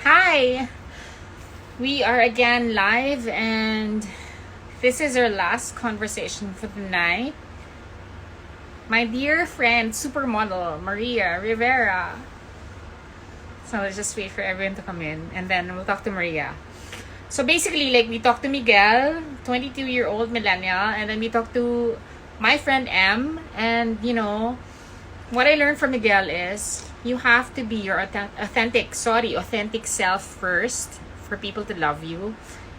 Hi! We are again live, and this is our last conversation for the night. My dear friend, Supermodel Maria Rivera. So let's just wait for everyone to come in, and then we'll talk to Maria. So basically, we talked to Miguel, 22-year-old millennial, and then we talked to my friend M, and what I learned from Miguel is you have to be your authentic self first for people to love you.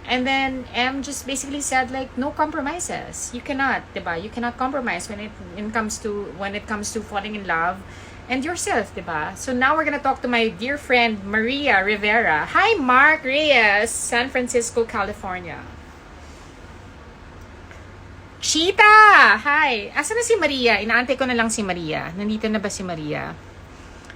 And then M just basically said no compromises. You cannot, diba? You cannot compromise when it comes to falling in love and yourself, diba? So now we're gonna talk to my dear friend Maria Rivera. Hi, Mark Reyes, San Francisco, California. Cheetah! Hi! Asa na si Maria? Inaantay ko na lang si Maria. Nandito na ba si Maria?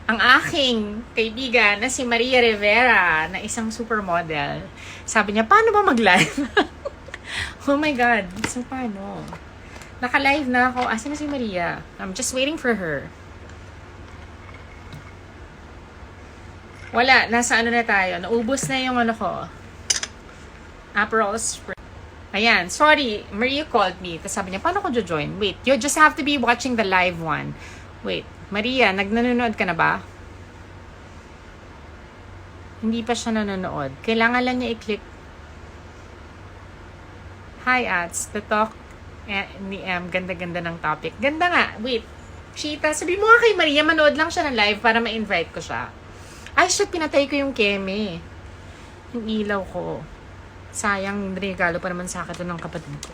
Ang aking kaibigan na si Maria Rivera, na isang supermodel. Sabi niya, paano ba mag-live? Oh my God. So, paano? Naka-live na ako. Asa na si Maria? I'm just waiting for her. Wala. Nasa ano na tayo? Naubos na yung ano ko. Aperol Spritz. Ayan, sorry, Maria called me. Tapos sabi niya, paano ko join? Wait, you just have to be watching the live one. Wait, Maria, nanonood ka na ba? Hindi pa siya nanonood. Kailangan lang niya i-click. Hi, Ats. The talk ni M. Ganda-ganda ng topic. Ganda nga. Wait, Cheetah, sabi mo nga kay Maria, manood lang siya ng live para ma-invite ko siya. Ay, shit, pinatay ko yung keme. Yung ilaw ko. Sayang, regalo pa naman sa akin ng kapatid ko.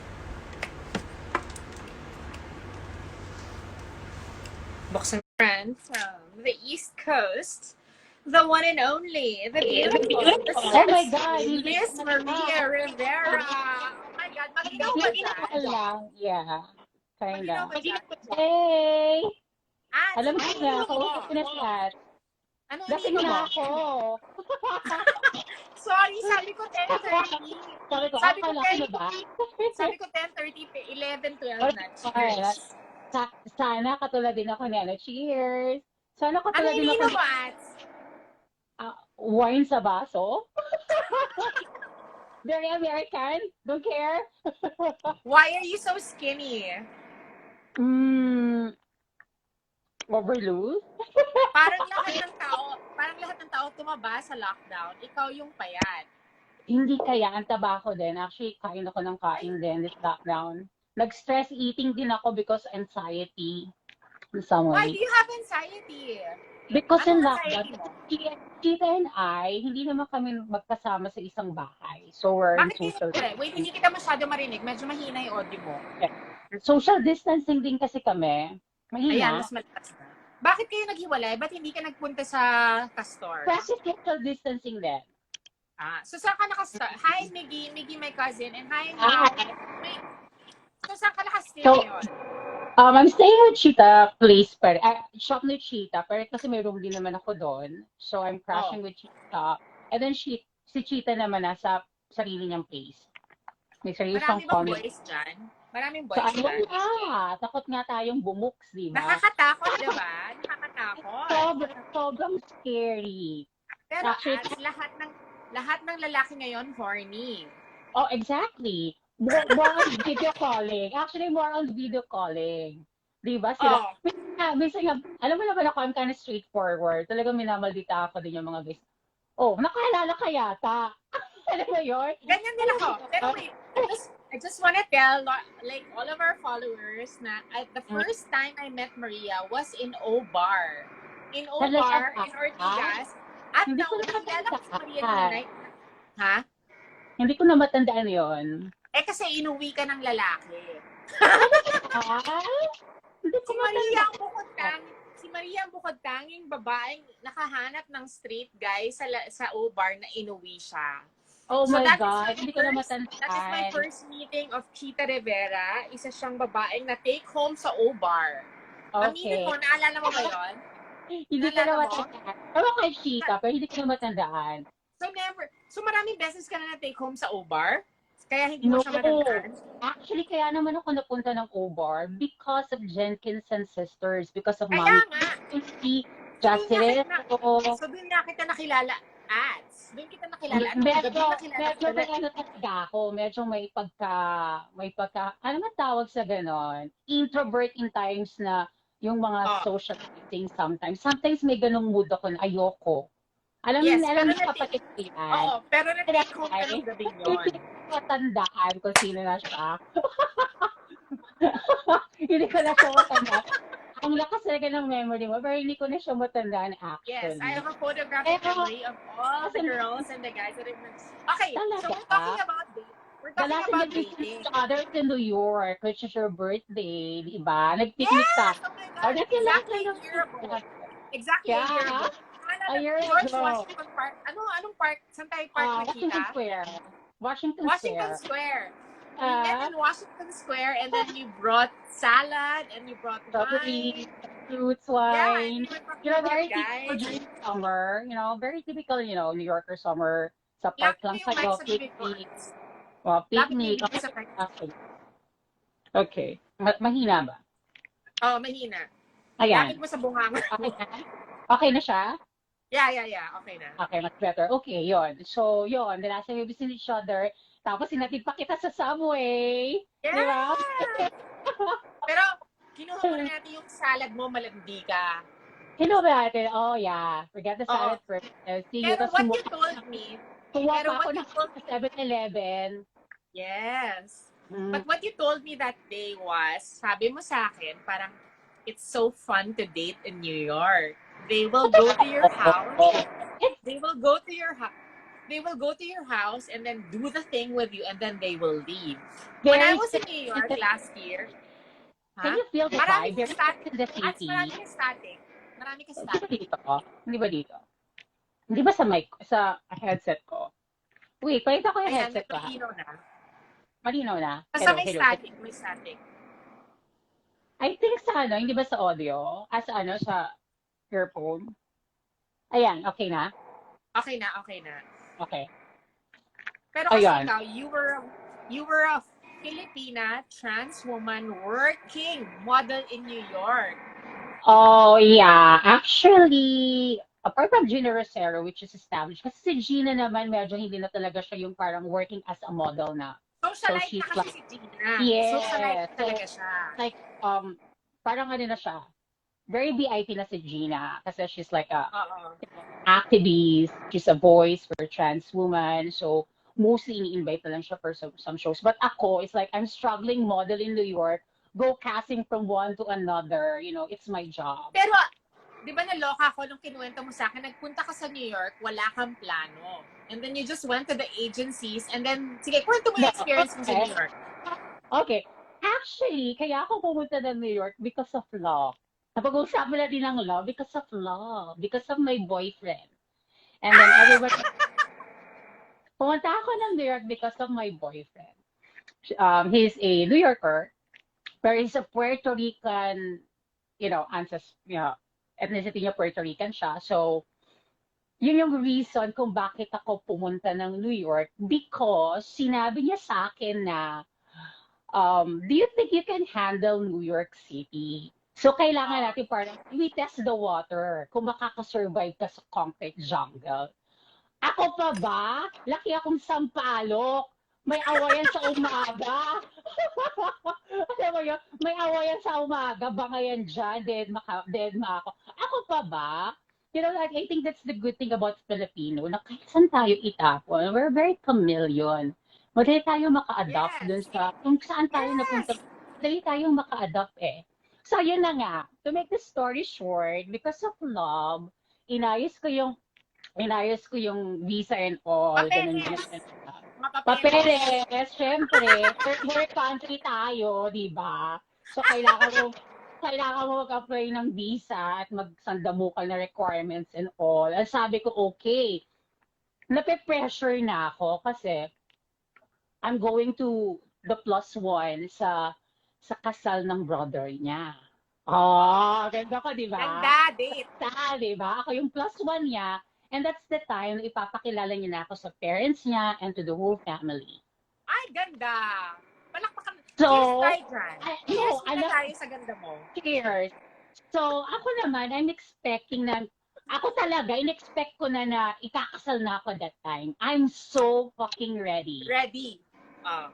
Buksan friend from the East Coast, the one and only, the beautiful, the oh my God, Miss Maria Rivera. Oh my God, maginaw ba dyan? Yeah, kinda. Maginaw ba dyan? Hey! Alam Sige, ko na, kausap ko na siya. Ano Lasing na ako. Sorry, sabi ko 10:30. Sabi ko, na ba? Sabi ko 10:30, 11, 12 na. Cheers. Sana katulad din ako niya. Cheers! Sana katulad din ako. Ano mo, Ats? Wine sa baso? Very American? Don't care? Why are you so skinny? Overload? Parang lahat ng tao tumaba sa lockdown. Ikaw yung payat. Hindi kaya, ang taba ko din. Actually, kain ako ng kain din this lockdown. Nag-stress eating din ako because anxiety in some Why way. do you have anxiety? Because in Anong lockdown, anxiety mo? Cheetah and I, hindi naman kami magkasama sa isang bahay. So we're in Bakit social Wait, hindi kita masyado marinig. Medyo mahina yung audio mo. social distancing din kasi kami. Ayan, Mahina. mas malakas na. Bakit kayo naghiwalay? Ba't hindi ka nagpunta sa Castor? Kasi social distancing din. So saan ka nakastay? Hi, Miggy, my cousin. And hi, Miggy. So saan ka nakastay ngayon? I'm staying with Cheetah place, shop ni Cheetah, pero kasi may room din naman ako doon. So I'm crashing with Cheetah. And then si Cheetah naman nasa sarili niyang place. May sarili siyang Marami bang boys dyan? Maraming boys so, dyan? Takot nga tayong bumuks, di ba? Nakakatakot, di ba? Nakakatakot. Sobrang scary. Pero actually, lahat ng lalaki ngayon horny. Oh, exactly. More on video calling. Actually, more on video calling. Di ba? Sila, minsan nga, alam mo naman ako, I'm kind of straightforward. Talagang minamaldita ako din yung mga guys. Oh, nakaalala ka yata. Alam mo yun? Ganyan din ako. Pero wait, I just want to tell all of our followers na the first time I met Maria was in O-Bar. In O-Bar, in Ortigas. At nakilala ko si Maria nung night. Ha? Hindi ko na matandaan yun. Kasi inuwi ka ng lalaki. Hindi ko matandaan. Si Maria ang bukod tanging babaeng nakahanap ng straight guy sa O-Bar na inuwi siya. Oh my God, hindi ko na matandaan. That is my first meeting of Cheetah Rivera. Isa siyang babaeng na take home sa O-Bar. Okay. Aminin mo, naalala mo ba yun? Hindi ko na matandaan. Pero kay Cheetah, pero hindi ko na matandaan. So maraming beses ka na take home sa O-Bar? Kaya hindi mo siya matandaan? Actually, kaya naman ako napunta ng O-Bar because of Jenkins and Sisters, because of Kaya Mommy. nga. Justin. So doon na kita nakilala. ads. Doon kita nakilala. Anong gabi Medyo, nakilala medyo kita na? may ano talaga ako. Medyo ano man tawag sa ganon? Introvert in times na yung mga Oh, socializing sometimes. Sometimes may ganong mood ako na ayoko. yes. Alam Pero niyo kapatid ko yan. oo, pero That's na-take home ka why, nung gabing hindi yon. ko matandaan kung sino na siya. Hindi ko na siya matandaan. Ang lakas talaga ng memory mo, pero hindi ko na siya matandaan Yes, I actually. have a photographic Pero, memory of all the kasi girls and the guys that I've met. Okay, so talaga, we're talking about dating. We're the talking last time about that we see dating. each other is in New York, which is your birthday, di ba? Nag-picnic Yes! tayo. Oh my Oh, God! that's the last Exactly time a that we year see each ago. other. Exactly a year Yeah, ago. a year George ago. Washington Park. Anong park? Saan tayo park Washington nakita? Square. Washington Washington Square. Square. We met Uh, in Washington Square and then you brought salad and you brought Strawberries, wine. fruits, Yeah, and wine. we were talking about Very typical guys. during summer. Very typical, New Yorker summer. Sa park Lapit mo lang yung mic kayo, sa bibig mo. picnic. Lapit mo yung Picnic. bibig sa mic. Okay. Okay. Mahina ba? Oh, mahina. Lapit Ayan. mo sa bunganga Okay mo. na? Okay na siya? Yeah. Okay na. Okay, much better. Okay, yon. So, yon. The last time we visited each other, tapos sinatid pa kita sa subway. Di ba? Yeah! Pero, kinuha muna natin yung salad mo, malandi ka. Hello, natin. Oh, yeah. Forget the Oo. salad first. See you. Pero Tapos what you told me, kumuha pero pa what ako you ng told 7-Eleven. yes. Mm. But what you told me that day was, sabi mo sa akin, parang, it's so fun to date in New York. They will go to your house. They will go to your house. They will go to your house and then do the thing with you and then they will leave. When I Very was in strict New in York the, last year, can ha? you feel the Marami vibe? kang Very strict static. in the At marami city. kang static. Marami kang Hindi ba static. dito? Hindi ba dito? Hindi ba sa mic, sa headset ko? Wait, pakita ko yung Ayan, headset ko ha. malinaw na. Malinaw na. Basta Hello, may hello. static, may static. I think sa hindi ba sa audio? Sa earphone? Ayan, okay na? Okay na, okay na. Okay. Pero kasi Ayan. ikaw, you were a Filipina trans woman working model in New York. Oh, yeah. Actually, apart from Gina Rosero, which is established, kasi si Gina naman, medyo hindi na talaga siya yung parang working as a model na. So Socialite she's na kasi like, si Gina. Socialite yeah. na So, talaga siya. like, parang ano na siya. Very VIP na si Gina. Kasi she's like a Oo. activist. She's a voice for trans women. So, mostly ini-invite na lang siya for some shows. But ako, it's like, I'm struggling model in New York, go casting from one to another. It's my job. Pero, di ba naloka ako nung kinuwento mo sa akin, nagpunta ka sa New York, wala kang plano. And then you just went to the agencies and then, sige, kwento mo yung experience mo sa New York. Okay. Actually, kaya ako pumunta ng New York because of love. Napag-uusapan natin ng love because of love. Because of my boyfriend. And then everybody, pumunta ako ng New York because of my boyfriend. He's a New Yorker, but he's a Puerto Rican, ethnicity niya Puerto Rican siya. So, yun yung reason kung bakit ako pumunta ng New York because sinabi niya sa akin na, do you think you can handle New York City? So, kailangan natin parang we test the water kung makakasurvive ka sa concrete jungle. Ako pa ba? Laki akong sampalok. May awayan sa umaga. Alam mo yun? May awayan sa umaga. Baka yan dyan. Dead ma ako. Ako pa ba? Like, I think that's the good thing about Filipino, na kahit saan tayo itapon, we're very chameleon. Madali tayo maka-adapt Yes. dun sa, kung saan tayo napunta, madali tayong maka-adapt eh. So, yun na nga. To make the story short, because of love, inayos ko yung visa and all. Ganun, Papeles. Papeles, syempre. Third world country tayo, di ba? So, kailangan mo mag-apply ng visa at magsandamukan na requirements and all. At sabi ko, okay. Nape-pressure na ako kasi I'm going to the plus one sa kasal ng brother niya. Ganda ko, di ba? Ganda, date. Di ba? Ako yung plus one niya. And that's the time na ipapakilala niya na ako sa parents niya and to the whole family. Ay, ganda. Palakpakan. So, Cheers tayo dyan. Cheers no, muna tayo sa ganda mo. cheers. So, ako naman, I'm expecting na Ako talaga, in-expect ko na ikakasal na ako that time. I'm so fucking ready. Ready.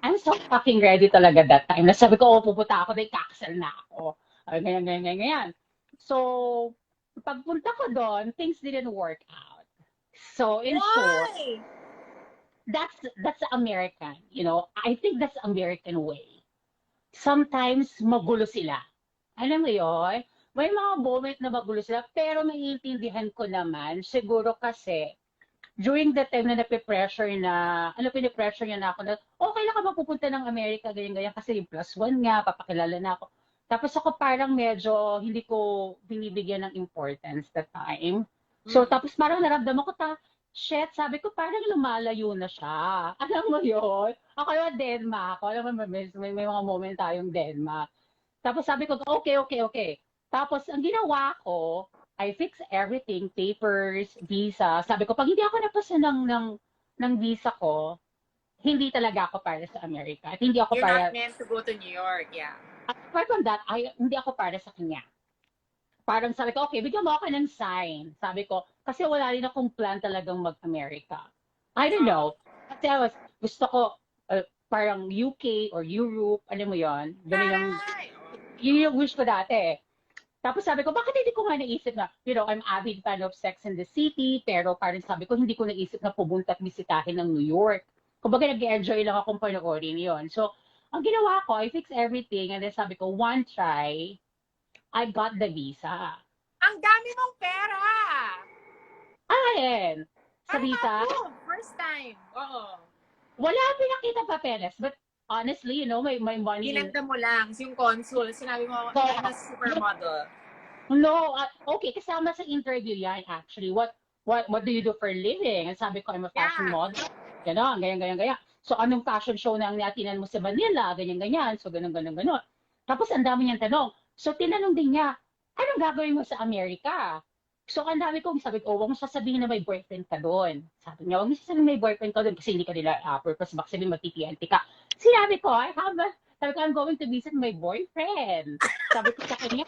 I'm so fucking ready talaga that time. Nasabi ko, oh, pupunta ako, dahil kakasal na ako. Ganyan, ganyan, ganyan, ganyan. So, pagpunta ko doon, things didn't work out. So, in short, Why? that's American, you know. I think that's American way. Sometimes magulo sila. Alam mo yon? May mga moment na magulo sila, pero maiintindihan ko naman, siguro kasi, during the time na nape-pressure na, pinipressure niya na ako na, okay lang ka mapupunta ng Amerika, ganyan-ganyan, kasi yung plus one nga, papakilala na ako. Tapos ako parang medyo hindi ko binibigyan ng importance that time. So, tapos parang naramdaman ko, shit, sabi ko parang lumalayo na siya. Alam mo yun? Ako yung Denma. Ako, alam mo, may mga moment tayong Denma. Tapos sabi ko, okay, okay, okay. Tapos ang ginawa ko, I fix everything, papers, visa. Sabi ko, pag hindi ako napasa ng visa ko, hindi talaga ako para sa Amerika. At hindi ako You're not para, meant to go to New York, yeah. apart from that, hindi ako para sa kanya. Parang sabi ko, okay, bigyan mo ako ng sign. Sabi ko, kasi wala rin akong plan talagang mag-America. I don't know. Kasi gusto ko, parang UK or Europe, alam mo yon, ganun yung, Taray! yun yung wish ko dati. Tapos sabi ko, bakit hindi ko nga naisip na, you know, I'm avid fan of Sex and the City, pero parang sabi ko, hindi ko naisip na pumunta at bisitahin ng New York. Kumbaga, nag-enjoy lang akong panoorin yon. So, ang ginawa ko, I fix everything, and then sabi ko, one try, I got the visa. Ang dami mong pera! Ayan, sa Paano visa, ka first time? Oo. wala pinakita papeles, but honestly, you know, my money in, Ginanda mo lang yung consul. Sinabi mo, so, I'm a supermodel. no, okay, kasama sa interview yan, actually. What do you do for a living? And sabi ko, I'm a fashion Yeah. model. Ganon, ganyan, ganyan, ganyan. So, anong fashion show na ang natinan mo sa Manila? Ganyan, ganyan. So, ganon, ganon, ganon. Tapos, ang dami niyang tanong. So, tinanong din niya, anong gagawin mo sa Amerika? So, ang dami kong sabi ko, huwag mo sasabihin na may boyfriend ka doon. Sabi niya, huwag mo sasabihin na may boyfriend ka doon kasi hindi ka nila purpose. Baka sabihin magtitiyanti ka. Sinabi ko, sabi ko, I'm going to visit my boyfriend. Sabi ko sa kanya,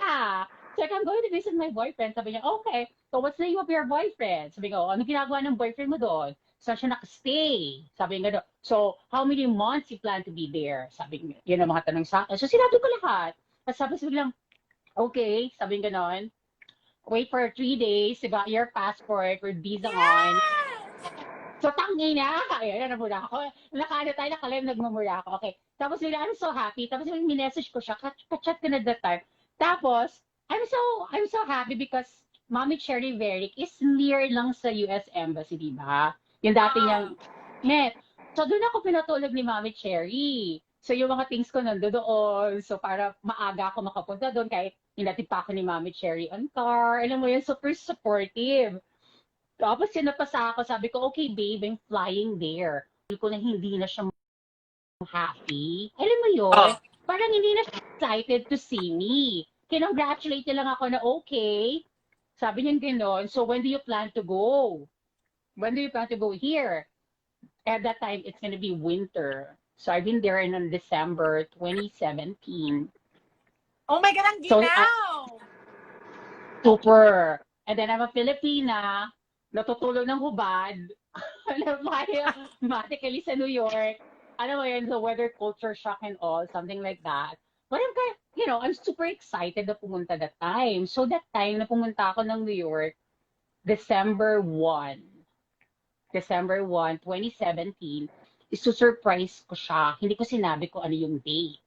so I'm going to visit my boyfriend. Sabi niya, okay. So what's the name of your boyfriend? Sabi ko, ano ginagawa ng boyfriend mo doon? Saan siya nakastay? Sabi niya, so how many months you plan to be there? Sabi niya, yun ang mga tanong sa akin. So sinabi ko lahat. Tapos sabi ko biglang, okay. Sabi niya ganon. Wait for 3 days. You got your passport with visa on. So, tangin na. Ayan, namura ako. Nakalive, nagmamura ako. Okay. Tapos, I'm so happy. Tapos, minessage ko siya. Kachat ko na that time. Tapos, I'm so happy because Mommy Cherry Veric is near lang sa US Embassy, di ba? Yung dati niyang net. So, doon ako pinatulog ni Mommy Cherry. So, yung mga things ko nandoon. So, para maaga ako makapunta doon kahit hinatid pa ako ni Mommy Cherry on car. Alam mo yun, super supportive. Tapos sinapasa ako, sabi ko, okay babe, I'm flying there. Sabi ko na hindi na siya happy. Alam mo yun? Parang hindi na siya excited to see me. Kinongratulate niya lang ako na okay. Sabi niya gano'n, so when do you plan to go? When do you plan to go here? At that time, it's gonna be winter. So I've been there in December 2017. Oh my God, ang So, ginaw! super. And then I'm a Filipina, natutulog ng hubad. Automatically sa New York. Alam mo yun, the weather culture shock and all, something like that. But I'm kind, you know, I'm super excited na pumunta that time. So that time na pumunta ako ng New York, December 1, 2017, isu-surprise ko siya. Hindi ko sinabi ko ano yung date.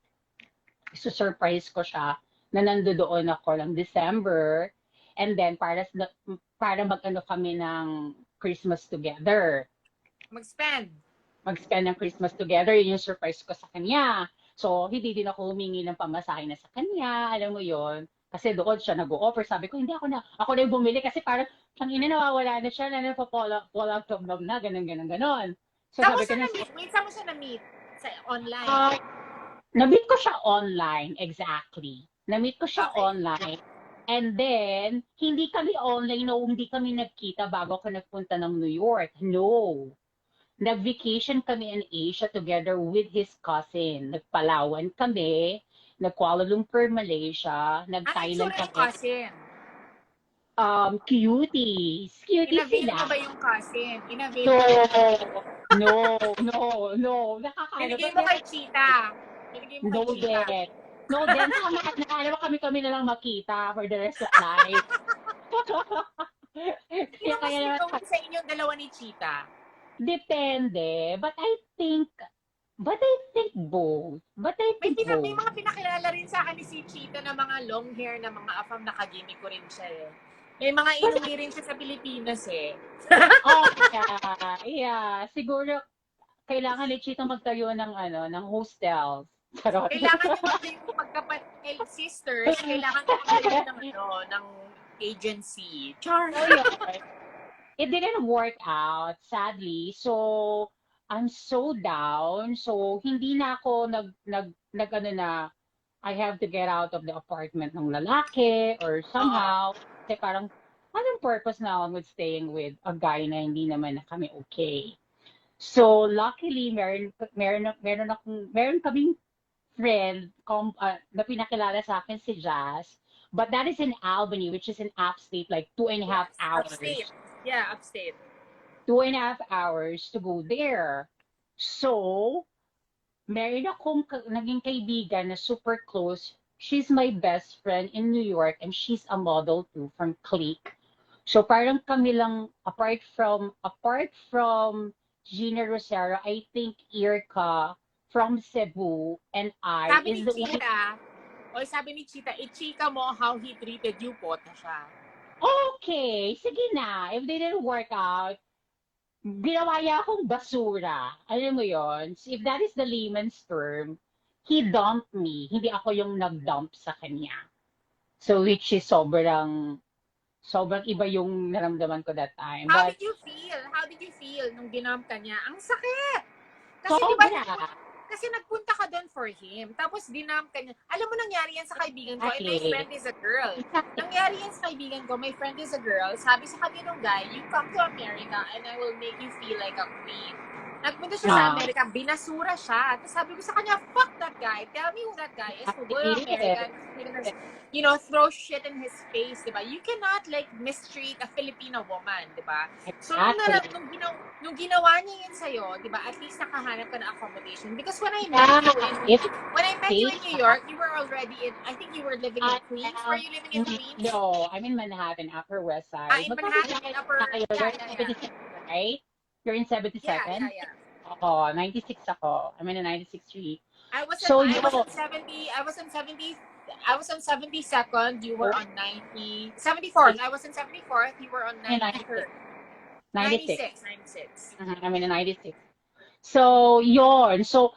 Isu-surprise ko siya na nandoon ako ng December. And then, para mag-ano kami ng Christmas together. Mag-spend. Mag-spend ng Christmas together. Yun yung surprise ko sa kanya. So, hindi din ako humingi ng pamasahe na sa kanya. Alam mo yon. Kasi doon siya nag-o-offer. Sabi ko, hindi ako na yung bumili. Kasi parang, ang ina nawawala na siya. Na fall out of love na. Ganon, ganon, ganon. So, Saan mo sabi ko siya na, na-meet? Wait, saan mo siya na-meet? Sa online? na-meet ko siya online. Exactly. Na-meet ko siya Okay. online. And then, hindi kami online, no, hindi kami nagkita bago ako nagpunta ng New York. No. Nag-vacation kami in Asia together with his cousin. Nagpalawan kami, nag-Kuala Lumpur, Malaysia, Ano nag-Thailand itsura yung kami. cousin? Cuties. Cuties Inavail mo sila. ba yung cousin? Inavail mo yung cousin? No, no. Nakakaano. Binigay But mo meron kay Cheetah. Binigay mo kay no Cheetah. din. No din. Sama na. Alam mo, kami na lang makita for the rest of life. Sino Kaya mas kaya naman, nilawin sa inyong dalawa ni Cheetah? depende. But I think both. But I think May both. mga pinakilala rin sa akin ni si Cheetah na mga long hair na mga afam nakagimik ko rin siya eh. May mga But, inuwi rin siya sa Pilipinas eh. oh, yeah. Yeah. Siguro, kailangan ni Chito magtayo ng ng hostels. Charot. Kailangan nyo magtayo sisters, kailangan nyo magtayo ng ng agency. Char. So, yun. It didn't work out, sadly. So, I'm so down. So, hindi na ako I have to get out of the apartment ng lalaki or Oo. somehow. Kasi parang, anong purpose na ako with staying with a guy na hindi naman na kami okay? So, luckily, meron kaming friend na pinakilala sa akin si Jazz. But that is in Albany, which is in upstate, like two and a half Yes, upstate. hours. Yeah, upstate. 2.5 hours to go there. So, meron akong naging kaibigan na super close. She's my best friend in New York and she's a model too from Clique. So parang kami lang apart from Gina Rosero, I think Irka from Cebu and I Sabi ni is the only. Cheetah, sabi ni Cheetah, i-chika mo how he treated you, pota siya. Okay, sige na. If they didn't work out, ginawa niya akong basura. Alam mo yon? If that is the layman's term, he dumped me. Hindi ako yung nag-dump sa kanya. So, which is sobrang iba yung naramdaman ko that time. How But, did you feel? How did you feel nung ginamp ka niya? Ang sakit! Kasi di ba, sobra. nagpunta ka doon for him. Tapos dinamp ka niya. Alam mo, nangyari yan sa kaibigan ko, and my Exactly. friend is a girl. Exactly. Nangyari yan sa kaibigan ko, my friend is a girl. Sabi sa kanya nung guy, you come to America and I will make you feel like a queen. Nagpunta siya sa Ah, Amerika, binasura siya. Tapos sabi ko sa kanya, fuck that guy. Tell me who that guy is. We're yes. American. Throw shit in his face, diba? You cannot, like, mistreat a Filipino woman, diba? So, Exactly. nung ginawa niya yun sa'yo, diba, at least nakahanap ka ng accommodation. Because when I met Yeah, you in if New they York, you were already I think you were living in I Queens. Were am, you living in Queens? no, I'm in Manhattan, Upper West Side. In Magkakasya Manhattan, in Upper, tayo. You're yeah, in yeah, yeah. 76, right? You're in Yeah, 72nd? yeah, yeah. Ako, 96 ako. I'm in a 96 street. I was So, on 70, I was on 72nd, you were on 74th. I was on 74th, you were on I'm in 96. 93rd. 96. 96. I'm in a 96. So, yon. So,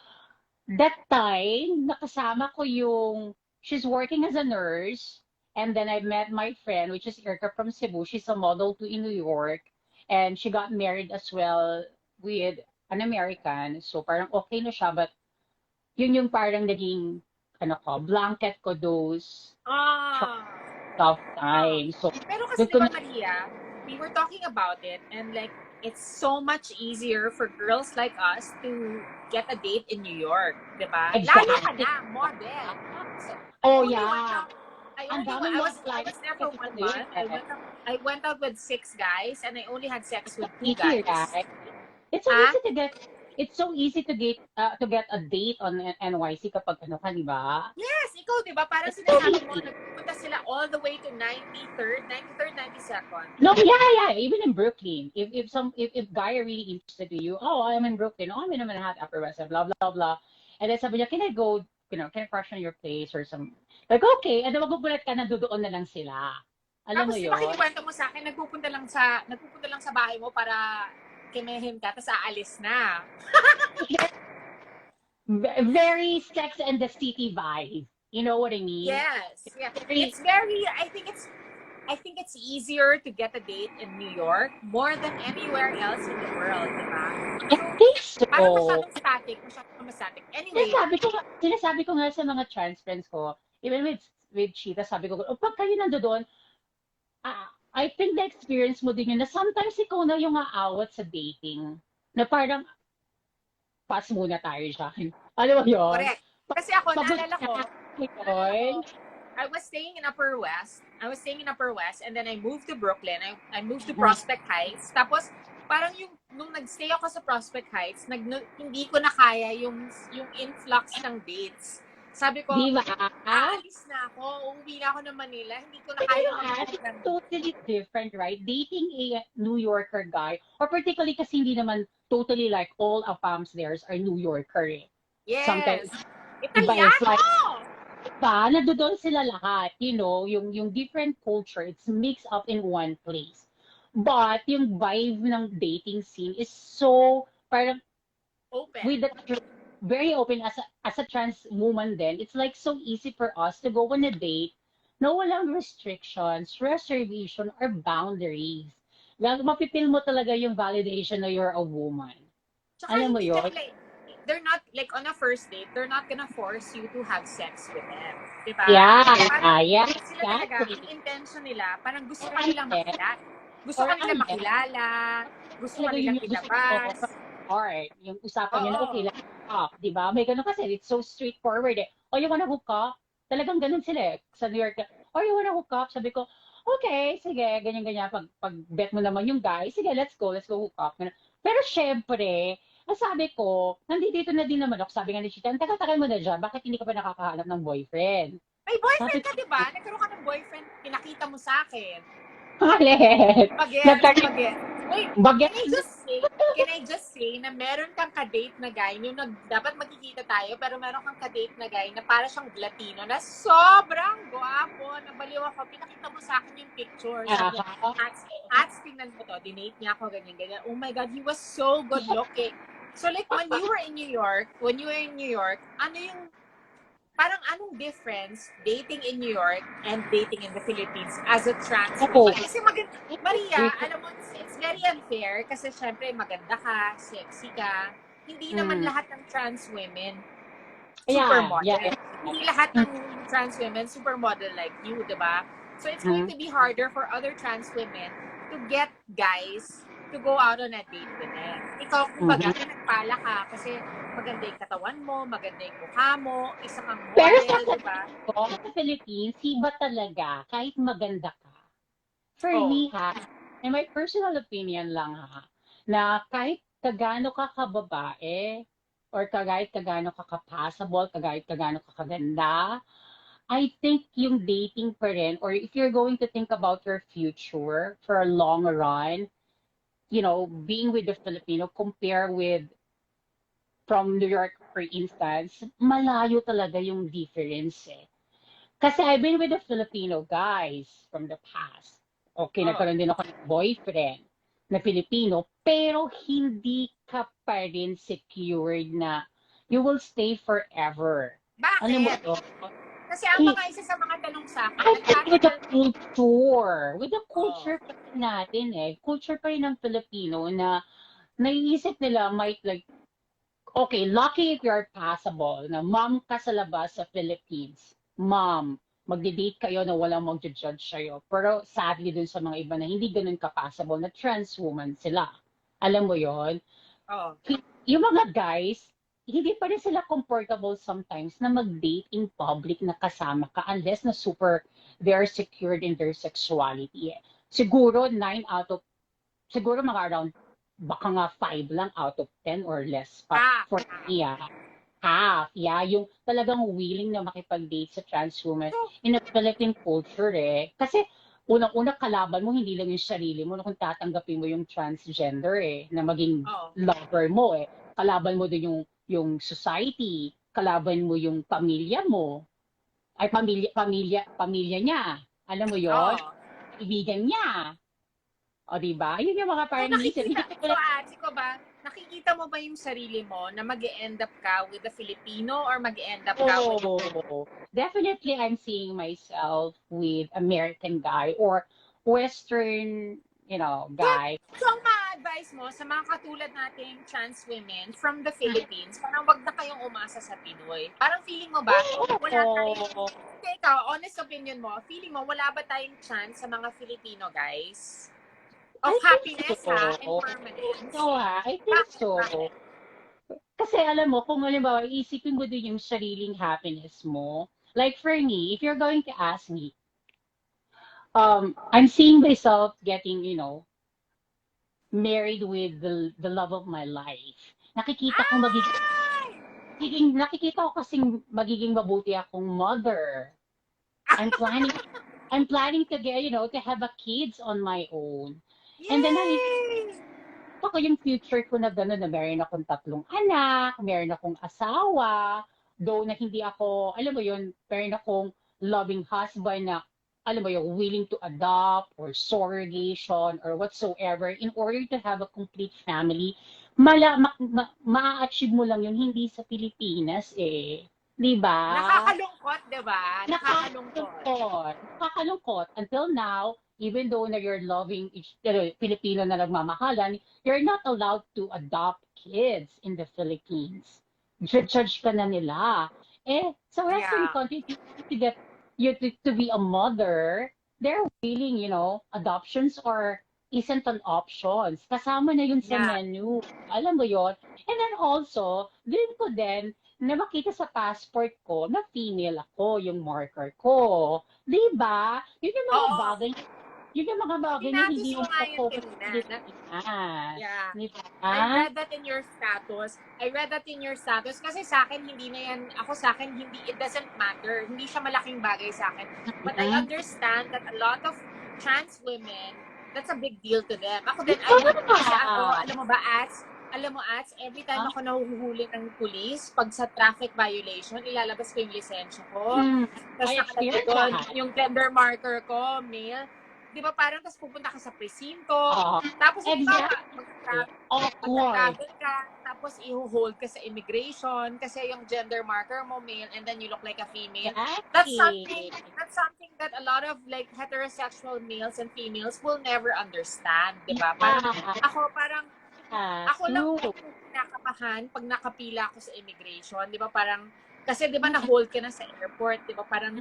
that time, nakasama ko she's working as a nurse. And then I met my friend, which is Erica from Cebu. She's a model too in New York. And she got married as well with an American. So parang okay na siya. But yun yung parang naging, blanket ko those Ah. tough Ah. times. So, Pero kasi doon ko di ba, na, Maria, we were talking about it and like it's so much easier for girls like us to get a date in New York, di ba? Lalo ka exactly. na, model. So, Oh, yeah. Ang daming I model was there for kasi 1 New York. month. I went out with 6 guys and I only had sex with 2 Easy, guys. right? It's so Ha? easy to get it's so easy to get a date on NYC kapag ka, di ba? Yes, ikaw, di ba? Parang It's so sinasabi mo, easy. nagpunta sila all the way to 93rd, 92nd. No, yeah. Even in Brooklyn, if guy are really interested in you, oh, I'm in Brooklyn, oh, I'm in Manhattan, Upper West Side, blah blah blah, and then sabi niya, can I go, can I crash on your place or some, like okay, and then magugulat ka na doon na lang sila. Alam Tapos mo di ba yon? kinikwento mo sa akin, nagpupunta lang sa bahay mo para kimehin ka, tapos aalis na. Very Sex and the City vibe. You know what I mean? Yes. Yeah. Very, It's very, I think it's easier to get a date in New York more than anywhere else in the world, di ba? I So, think parang so. masyadong static. Anyway, Sinasabi ko nga sa mga trans friends ko, even with Cheetah, sabi ko, oh, pag kayo nandoon, I think the experience mo din yun na sometimes ikaw na yung aawat sa dating. Na parang, pass muna tayo dyan. Alam mo yun? correct. Kasi ako, Pagod naalala ko, na yun. I was staying in Upper West. And then I moved to Brooklyn. I moved to Prospect Heights. Tapos parang nung nagstay ako sa Prospect Heights, hindi ko na kaya yung influx ng dates. Sabi ko, Di ba? aalis na ako, uuwi na ako ng Manila, hindi ko na Pero kaya it's totally different, right? Dating a New Yorker guy, or particularly kasi hindi naman totally like all of theirs are New Yorker eh. Yes. Sometimes, iba Italiano! it's like, diba, nandoon sila lahat, yung different culture, it's mixed up in one place. But yung vibe ng dating scene is so, parang, Open. with the very open as a trans woman then, it's like so easy for us to go on a date na walang restrictions, reservation, or boundaries. Mapipil mo talaga yung validation na you're a woman. Tsaka Alam mo hindi yun? they're not, like on a first date, they're not gonna force you to have sex with them. Diba? Yeah, parang, yeah, sila talaga, exactly. ang intention nila, parang gusto Or ka nilang unless, makilala. Gusto or ka nilang unless, makilala. Gusto ka talaga yun nilang yung gusto mo ilabas. from the start. Yung usapan nyo na, Oo. okay, let's hook up. Diba? May ganun kasi, it's so straightforward eh. Oh, you wanna hook up? Talagang ganun sila eh. Sa New York, oh, you wanna hook up? Sabi ko, okay, sige, ganyan-ganyan. Pag bet mo naman yung guy, sige, let's go hook up. Pero syempre, ang sabi ko, nandito na din naman ako, sabi nga ni Chita, ang tagal-tagal mo na dyan, bakit hindi ka pa nakakahanap ng boyfriend? May boyfriend Sabi ka, diba? Nagkaroon ka ng boyfriend, pinakita mo sa akin. Halit. Bagets. Wait, Bagets. can I just say na meron kang ka-date na guy, yung dapat magkikita tayo, pero meron kang ka-date na guy na para siyang Latino na sobrang gwapo, nabaliw ako, pinakita mo sa akin yung picture. Sabi niya, Ats, tingnan mo to, dinate niya ako, ganyan. Oh my God, he was so good looking. So like, when you were in New York, ano yung parang anong difference dating in New York and dating in the Philippines as a trans woman? Kasi Maria, alam mo, it's very unfair kasi syempre maganda ka, sexy ka. Hindi naman lahat ng trans women supermodel. Yeah. Hindi lahat ng trans women supermodel like you, diba? So it's going to be harder for other trans women to get guys to go out on a date with them. Ikaw, kumbaga, pinagpala ka kasi maganda yung katawan mo, maganda yung mukha mo, isa kang model, diba? Pero sa Philippines, iba talaga, kahit maganda ka. For me, in my personal opinion lang na kahit kagano ka kababae, or kahit kagano ka ka-passable, kahit kagano ka kaganda, I think yung dating pa rin, or if you're going to think about your future for a long run, being with the Filipino, compare with from New York, for instance, malayo talaga yung difference eh. Kasi I've been with the Filipino guys from the past. Okay, nagkaroon din ako ng boyfriend na Filipino, pero hindi ka pa rin secured na you will stay forever. Bakit? Ano mo to? Kasi ang mga isa sa mga tanong sa akin, with the culture. With the culture pa rin natin eh. Culture pa rin ng Filipino na naiisip nila might like, okay, lucky if you're passable, na mom ka sa labas sa Philippines. Mom, magdi-date kayo na walang mag-judge sa'yo. Pero sadly dun sa mga iba na hindi ganun ka-passable, na trans woman sila. Alam mo yon? Yung mga guys, hindi pa rin sila comfortable sometimes na mag-date in public na kasama ka unless na super they're secured in their sexuality. Siguro siguro mga around, baka nga 5 lang out of 10 or less pa for me. Half, yeah, yung talagang willing na makipag-date sa trans woman in a Philippine culture eh. Kasi unang-una kalaban mo, hindi lang yung sarili mo, kung tatanggapin mo yung transgender eh, na maging lover mo eh. Kalaban mo din yung society, kalaban mo yung pamilya mo, ay pamilya niya. Alam mo yon? Kaibigan niya. O diba? Yun yung mga parang nakikita mo ba yung sarili mo na mag-e-end up ka with a Filipino or mag-e-end up ka with definitely I'm seeing myself with American guy or Western, guy. So, ang ma-advise mo sa mga katulad nating trans women from the Philippines, parang wag na kayong umasa sa Pinoy. Parang feeling mo ba, wala tayong, ikaw, honest opinion mo, feeling mo, wala ba tayong chance sa mga Filipino guys? Of happiness and permanence. I think so. Kasi alam mo, kung halimbawa, isipin mo din yung sariling happiness mo, Like for me, if you're going to ask me, I'm seeing myself getting, married with the love of my life. Nakikita ko Ay! nakikita ko kasing magiging mabuti akong mother. I'm planning I'm planning to get, to have a kids on my own. And then Yay! ako yung future ko na gano'n na meron akong 3 anak, meron akong asawa, though na hindi ako, alam mo yun, meron akong loving husband na, alam mo yun, willing to adopt or surrogation or whatsoever in order to have a complete family, ma-achieve mo lang yun, hindi sa Pilipinas eh. Di ba? Nakakalungkot, 'di ba? Nakakalungkot. Nakakalungkot. Until now, even though na you're loving Filipino na nagmamahalan, you're not allowed to adopt kids in the Philippines. Judge ka na nila. Sa Western Yeah. countries, to get you to be a mother, they're willing, adoptions or isn't an option. Kasama na yun sa Yeah. menu. Alam mo yon. And then also, din ko din, na makita sa passport ko na female ako, yung marker ko. Di ba? Oo. Yun yung mga bagay na Pinatis hindi mo mo nga yun mako-focus sa kanina. Pilipinas. Yeah. Di I ba? read that in your status. I read that in your status kasi sa akin hindi na yan, ako sa akin hindi, it doesn't matter. Hindi siya malaking bagay sa akin. But I Mm-mm. understand that a lot of trans women, that's a big deal to them. Ako din, I would, kasi ako, Yeah. alam mo, every time ako nahuhuli ng pulis, pag sa traffic violation, ilalabas ko yung lisensya ko. Tapos I nakalagay experienced doon, that. yung gender marker ko, male. Di ba parang tapos pupunta ka sa presinto, Oh, tapos halimbawa, exactly. Awkward. magta-travel ka, tapos i-hold ka sa immigration kasi yung gender marker mo male and then you look like a female. That's something Exactly. that's something that a lot of like heterosexual males and females will never understand, 'di ba? Parang ako lang True. yung kinakabahan pag nakapila ako sa immigration, 'di ba? Parang kasi 'di ba na-hold ka na sa airport, 'di ba? Parang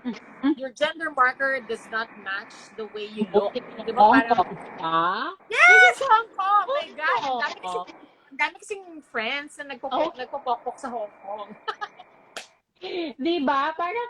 your gender marker does not match the way you look. Di ba Hong parang, Kong ka? yes, Hong Kong! My God, Oo. ang dami kasing friends na Oh, nagpopokpok sa Hong Kong. di ba? Parang,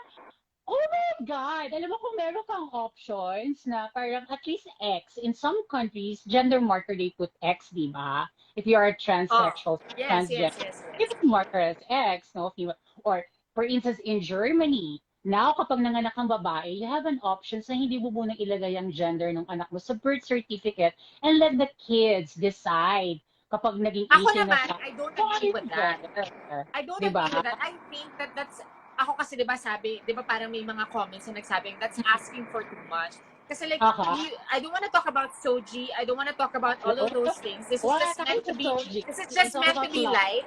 oh my God! Alam mo kung meron kang options na parang at least X. In some countries, gender marker, they put X, di ba? If you are Oh, transsexual, yes, yes, transgender, yes, you yes. can marker as X, no? Female. Or, for instance, in Germany, now kapag nanganak ang babae, you have an option na hindi mo munang ilagay ang gender ng anak mo sa birth certificate and let the kids decide kapag naging Ako 18 na naman, siya, I don't kung ano agree with yung that. gender. I don't Di ba? agree with that. I think that that's, ako kasi 'di ba sabi, 'di ba parang may mga comments na nagsabing that's asking for too much. Kasi like, Aha. I don't want to talk about soji, I don't want to talk about all of those things. This is Wala just tayo meant to sa be, Soji. this is It's just all meant to about be love. light.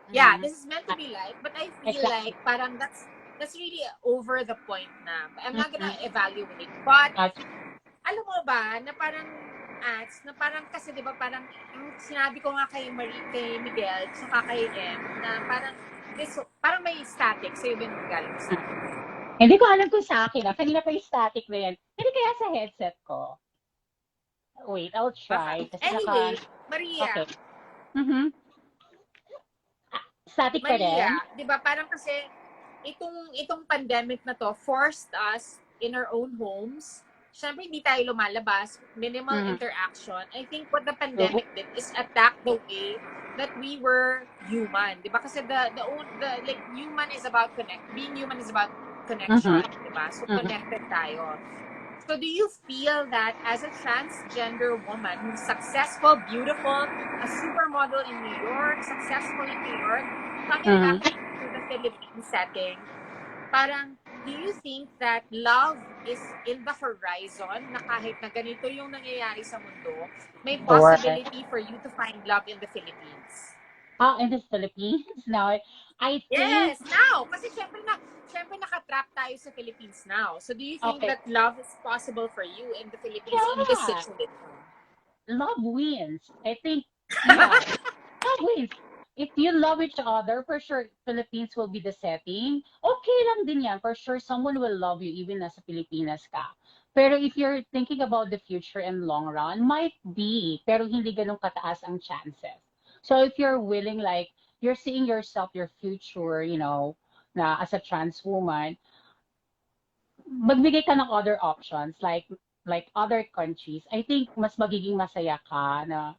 Yeah, Mm-hmm. this is meant to be light, but I feel Exactly. like parang that's really over the point na. I'm not gonna Mm-hmm. evaluate. But, At, alam mo ba, na parang ads, na parang kasi 'di ba parang yung sinabi ko nga kay Miguel, saka kay M, na parang may static sa iyo galing static. hindi ko alam kung sa akin. Kanina pa yung static na yan. Hindi kaya sa headset ko. Wait, I'll Baka. try. Kasi Anyway, Maria, okay. Mm-hmm. Static pa Maria, rin? 'di ba parang kasi itong pandemic na to forced us in our own homes. Siyempre, hindi tayo lumalabas, minimal interaction. I think what the pandemic did is attack the way that we were human. Di ba? Kasi like, human is about being human is about connection. Di ba? So, connected tayo. So, do you feel that as a transgender woman who's successful, beautiful, a supermodel in New York, successful in New York, coming back to the Philippine setting, parang, do you think that love is in the horizon na kahit na ganito yung nangyayari sa mundo, may possibility for you to find love in the Philippines? In the Philippines? Now, I think, Yes, now. Kasi syempre nakatrap tayo sa Philippines now. So do you think okay, that love is possible for you in the Philippines in this yeah, situation? love wins. I think, yeah, love wins. If you love each other, for sure, Philippines will be the setting. Okay lang din yan. For sure, someone will love you even nasa Pilipinas ka. Pero if you're thinking about the future and long run, might be, pero hindi ganun kataas ang chances. So if you're willing, like, you're seeing yourself, your future, na as a trans woman, magbigay ka ng other options, like other countries, I think mas magiging masaya ka na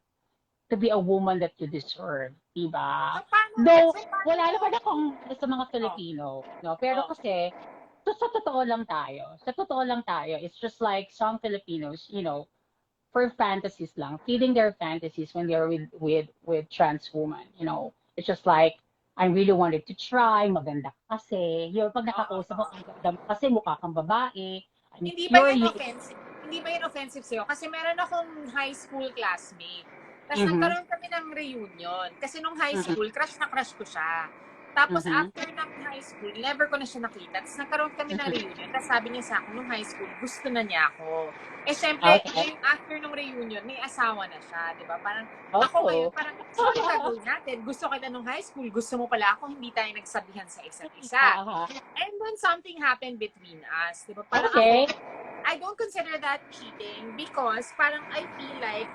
to be a woman that you deserve, diba? Though, So, paano wala mo, naman akong sa mga oh, Filipino, no? Pero oh, kasi, sa totoo lang tayo. Sa totoo lang tayo, it's just like some Filipinos, for fantasies lang, feeding their fantasies when they're with trans women, It's just like, I really wanted to try, maganda ka kasi. Yung pag nakakausap mo, oh. ang ganda mo kasi mukha kang babae, I'm Hindi ba yan curious. offensive? Hindi ba yan offensive sa'yo? Kasi meron akong high school classmate. Tapos Mm-hmm, nagkaroon kami ng reunion. Kasi nung high mm-hmm, school, crush na crush ko siya. Tapos mm-hmm, after ng high school, never ko na siya nakita. Tapos nagkaroon kami ng reunion. Tapos sabi niya sa akin, nung high school, gusto na niya ako. Eh, syempre, okay. ngayong after nung reunion, may asawa na siya. Diba? Parang, ako ngayon, Oh. parang, so ano gagawin natin? Gusto kita nung high school, gusto mo pala ako, hindi tayo nagsabihan sa isa't isa. Uh-huh. And when something happened between us, diba? Parang Okay. ako, I don't consider that cheating because parang I feel like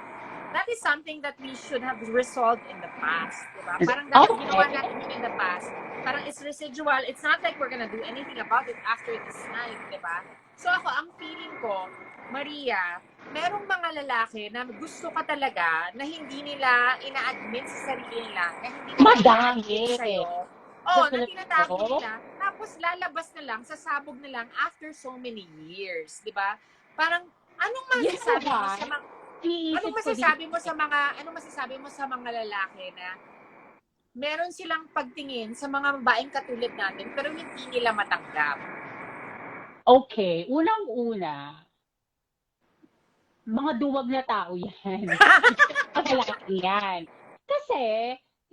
that is something that we should have resolved in the past, diba? Parang dahil ginawa Okay. natin yun in the past, parang it's residual. It's not like we're gonna do anything about it after this night, diba? So ako, ang feeling ko, Maria, merong mga lalaki na gusto ka talaga na hindi nila ina-admit sa sarili nila, na hindi nila ina-admit Madami. sa'yo. The Na tinatago Filipino. nila, tapos lalabas na lang, sasabog na lang after so many years, di ba? Parang, anong You know masasabi mo sa what? mga, Iniisip ko din. anong masasabi mo sa mga lalaki na meron silang pagtingin sa mga babaeng katulad natin pero hindi nila matanggap? Okay, unang-una, mga duwag na tao yan. Mga lalaki yan. Kasi,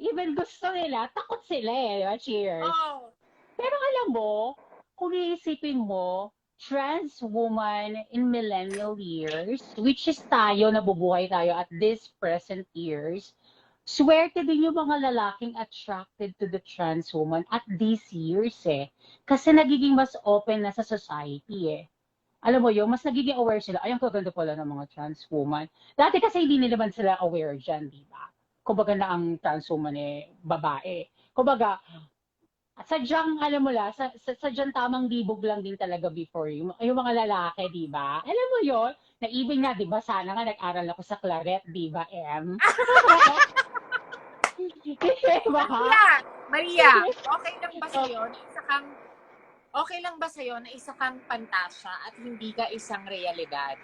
even gusto nila, takot sila eh. Diba? Cheers. Oh, Pero alam mo, kung iisipin mo, trans woman in millennial years, which is tayo, nabubuhay tayo at this present years, swerte din yung mga lalaking attracted to the trans woman at these years eh. Kasi nagiging mas open na sa society eh. Alam mo yun, mas nagiging aware sila, ay, ang kaganda pala ng mga trans woman. Dati kasi hindi naman sila aware dyan, di ba? Kumbaga na ang trans woman eh, babae. Kumbaga, sadyang, alam mo la, sadyang tamang libog lang din talaga before yung mga lalaki, di ba? Alam mo yun, naibig na, di ba? Sana nga nag-aral ako sa Claret, di ba, M? Di ba? Maria, okay lang ba sa'yo na isa kang pantasya at hindi ka isang realidad?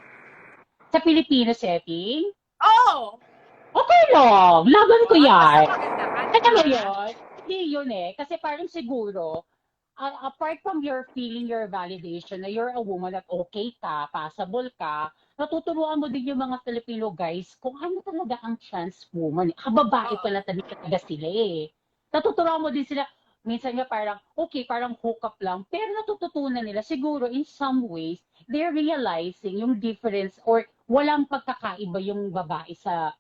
Sa Filipino setting, Oo! okay lang, laban ko Basta yan. maganda ka, di Alam ba? mo yun? Hindi yun eh. Kasi parang siguro, apart from your feeling your validation na you're a woman at okay ka, passable ka, natuturuan mo din yung mga Filipino guys kung ano talaga ang trans woman. Babae Oo. pala talaga sila eh. Natuturuan mo din sila, minsan nga parang, okay, parang hook up lang, pero natututunan nila siguro in some ways, they're realizing yung difference or walang pagkakaiba yung babae sa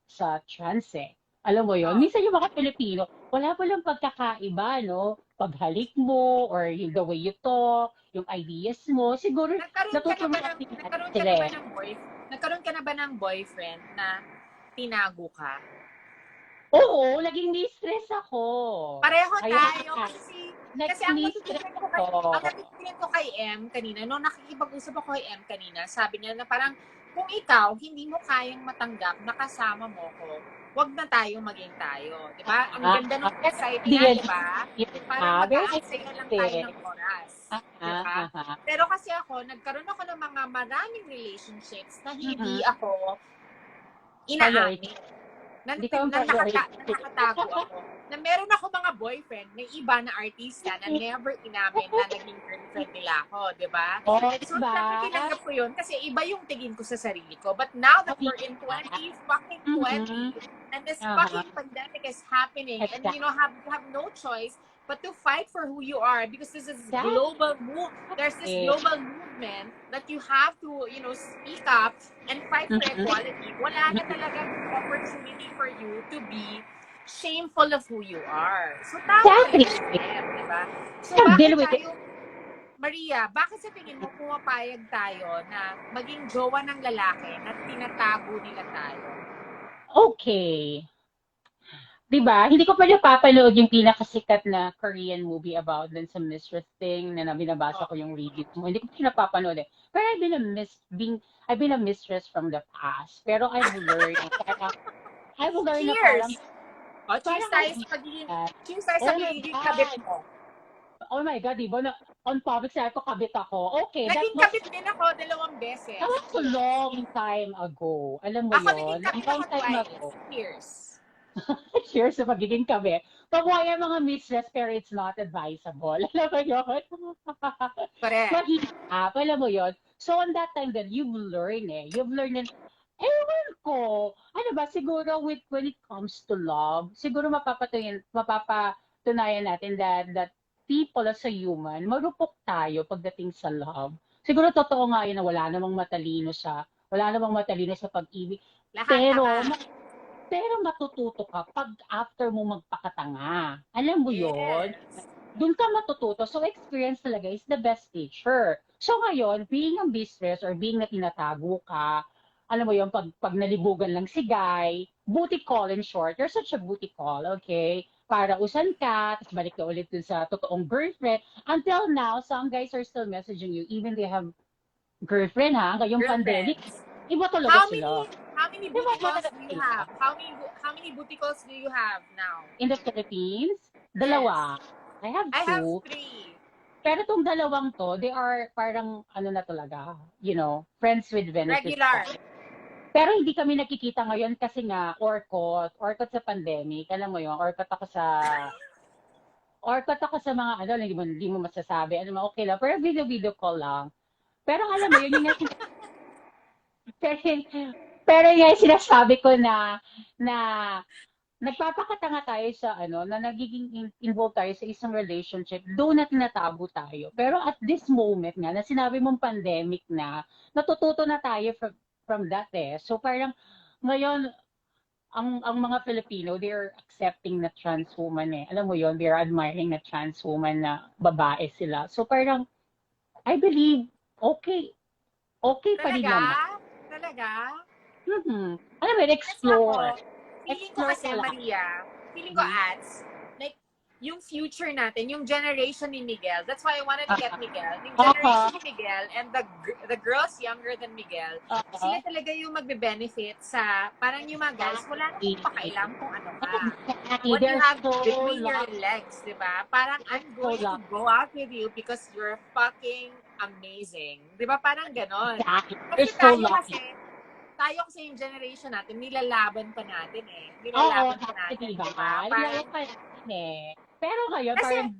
trans eh. Alam mo yon, Oo. minsan yung mga Pilipino, wala palang pagkakaiba, no? Paghalik mo, or yung the way you talk, yung ideas mo, siguro natuturuan din natin sila eh. Nagkaroon ka na ba ng boyfriend na tinago ka? Oo, naging mistress ako. Pareho Kaya, tayo kasi naging mistress ako. ang natutunan ko kay M kanina, nung nakikipag-usap ako kay M kanina, sabi niya na parang kung ikaw hindi mo kayang matanggap na kasama mo ko, wag na tayo maging tayo, 'di ba? Ang ganda ng insight niya, 'di ba? Parang Very mag-aaksaya lang tayo realistic. ng oras, 'di Aha, ba? aha. Pero kasi ako, nagkaroon ako ng mga maraming relationships na hindi Mhm. ako Priority. inaamin Hindi ka ang na priority. nakatago ako. Na meron ako mga boyfriend na iba na artista na never inamin na naging girlfriend nila ako, di ba? Oh, So, diba? syempre tinanggap ko yun kasi iba yung tingin ko sa sarili ko. But now that Oh, we're in 20 mhm. and this Aha. fucking pandemic is happening and Exactly. you have no choice but to fight for who you are because there's this global movement that you have to, speak up and fight for Mhm. equality. Wala na talagang opportunity for you to be shameful of who you are. So, tama Exactly. rin si Em, di ba? So, Deal with it. Maria, bakit sa tingin mo pumapayag tayo na maging jowa ng lalaki na tinatago nila tayo? Okay. Diba? Hindi ko pa napapanood yung pinakasikat na Korean movie about dun sa mistress thing na binabasa Oh, ko yung reviews mo. Hindi ko pa siya napapanood eh. Pero I've been a mistress from the past. Pero I've learned na cheers! Oh, cheers parang tayo ano sa pagiging, yan. cheers tayo sa Oh my pagiging kabit God. mo. Oh my God, di ba? On public sabi ko kabit ako. Okay, that Naging was kabit din ako 2 beses. a Cheers. long time ago. Alam mo Ako naging yon? A kabit long ako time twice. ago. Cheers. Cheers sa pagiging kabe. Pabuhay ang mga mistress pero it's not advisable. Alam mo yun? Correct. Mahirap. Alam mo yun? So on that time then, You've learned and ewan ko. Ano ba, siguro when it comes to love, siguro mapapatunayan natin that people as a human, marupok tayo pagdating sa love. Siguro totoo nga yun na wala namang matalino sa pag-ibig. Lahat Pero tanga. pero matututo ka pag after mo magpakatanga. Alam mo yon? Yes. Doon ka matututo. So, experience talaga is the best teacher. So, ngayon, being a mistress or being na tinatago ka, alam mo yon, pag nalibugan lang si guy, booty call in short, you're such a booty call, okay? Para usan ka, tapos balik ka ulit dun sa totoong girlfriend. Until now, some guys are still messaging you, even they have girlfriend ha, ngayong pandemic, Girlfriends. iba talaga How sila. many how many Iba booty calls talaga do you sila. have? How many booty calls do you have now? In the Philippines, Yes. dalawa. I have I have two. 3. Pero itong dalawang to, they are parang ano na talaga, friends with benefits. Regular. Pero hindi kami nakikita ngayon kasi nga orkot sa pandemic. Alam mo yun, orkot ako sa mga ano, hindi mo masasabi. Ano mo, okay lang. Pero video call lang. Pero alam mo yun, yung nga, pero, pero yung nga sinasabi ko na nagpapakatanga tayo sa na nagiging involved tayo sa isang relationship, doon na tinatago tayo. Pero at this moment nga, na sinabi mong pandemic na, natututo na tayo from that eh. So parang, ngayon, ang mga Filipino, they're accepting na trans woman eh. Alam mo yon, they're admiring na trans woman na babae sila. So parang, I believe, okay, okay pa rin Talaga? naman. Talaga? Alam mo yun, Kasi ako, explore. feeling ko Explore kasi, ka lang. Maria, feeling ko ads, like, yung future natin, yung generation ni Miguel, that's why I wanted to get Miguel, yung generation ni Miguel and the girls younger than Miguel, sila talaga yung magbe-benefit sa, parang yung mga guys, wala namang pakailam kung ano ka. What you have between your legs, di ba? Parang, I'm going to go out with you because you're fucking amazing. Di ba? Parang ganon. Kasi tayo kasi yung generation natin, nilalaban pa natin eh. Nilalaban pa natin, diba? di ba? Nilalaban pa natin eh. Pero ngayon, Kasi, parang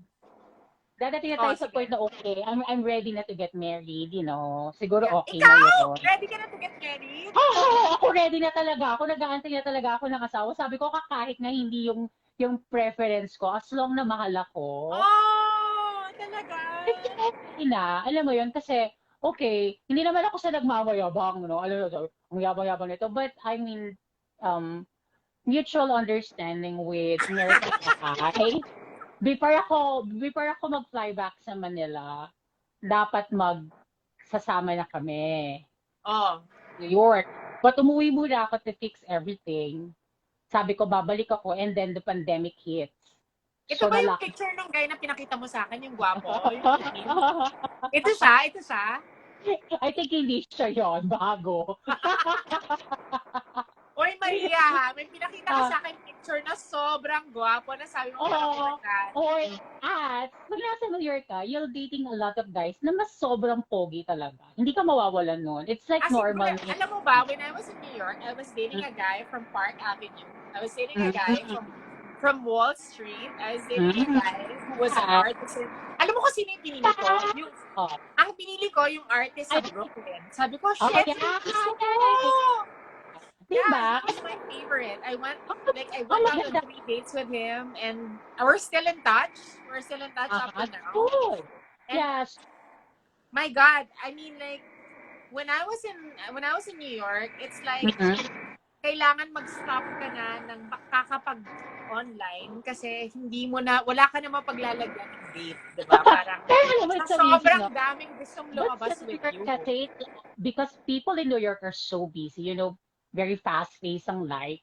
dadating na tayo sa sige. point na okay, I'm ready na to get married, Siguro Yeah. okay na yun. Ready ka na to get married? Ako ready na talaga. Ako nag-aantay na talaga ako ng asawa. Sabi ko, kahit na hindi yung preference ko, as long na mahal ako. Oh, talaga? Okay na. Alam mo yun, kasi, okay, hindi naman ako sa nagmamayabang, no? Alam mo, ang yabang-yabang nito. But, I mean, mutual understanding with American Pie. Before ako mag-fly back sa Manila, dapat magsasama na kami. Oh. New York. But umuwi muna ako to fix everything. Sabi ko, babalik ako and then the pandemic hits. Ito ba yung picture ng guy na pinakita mo sa akin, yung gwapo? Ito siya? I think hindi siya yon, bago. Oy, Maria, may pinakita ka sa akin picture na sobrang gwapo na sabi mo parang, oh my God. Oy, pag nasa New York ka, you're dating a lot of guys na mas sobrang pogi talaga. Hindi ka mawawalan nun. It's like normal. Alam mo ba, when I was in New York, I was dating a guy from Park Avenue. I was dating a guy from Wall Street. I was dating a guy who was an artist. Alam mo ko sino yung pinili ko? Ang pinili ko yung artist sa Brooklyn. Sabi ko, shit, gusto ko! Diba? Yeah, he was my favorite. I went out on 3 dates with him, and we're still in touch. We're still in touch up to now. Good. And Yes. My God, I mean, like, when I was in New York, it's like kailangan mag-stop ka na ng kakapag-online kasi wala ka naman paglalagyan ng date, diba? Parang sobrang daming gustong lumabas with you. Because people in New York are so busy, very fast-paced ang life.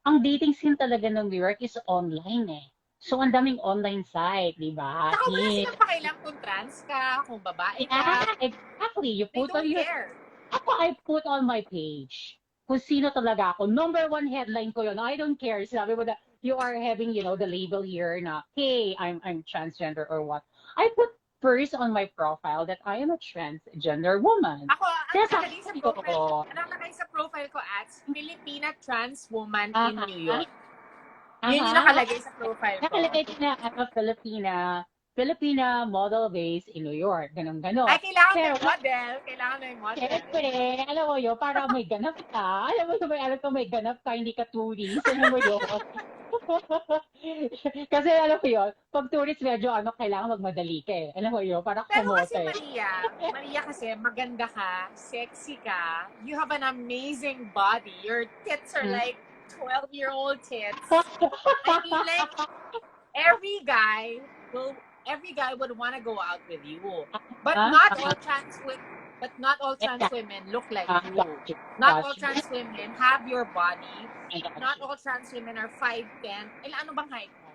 ang dating scene talaga ng New York is online eh. So, ang daming online site, di ba? Saka wala silang pakialam kung trans ka, kung babae ka. Yeah, exactly. You They put on don't your, care. ako, I put on my page kung sino talaga ako. Number one headline ko yun. I don't care. Sabi mo na, you are having, the label here na, hey, I'm transgender or what. I put first on my profile that I am a transgender woman. Ako, ang Sinasabi nakalagay sa ko profile, yun. ang nakalagay sa profile ko as Filipina trans woman in Aha, New York. Yun yung aha. nakalagay sa profile ko. Nakalagay ko na, Filipina model base in New York. Ay, Ganon-ganon. kailangan may Pero, model. Kailangan may model. syempre, alam mo yun, para may ganap ka. Alam mo yun, alam ko may ganap ka, hindi ka tourist. Alam mo yun. Kasi alam mo yun, pag tourist, medyo kailangan magmadali ka eh. Alam mo yun, para Pero kasi kumote. Maria kasi maganda ka, sexy ka, you have an amazing body. Your tits are like 12-year-old tits. I mean, like, every guy every guy would want to go out with you. But not all trans women look like you. Not all trans women have your body. Not all trans women are 5'10". Ano bang height mo?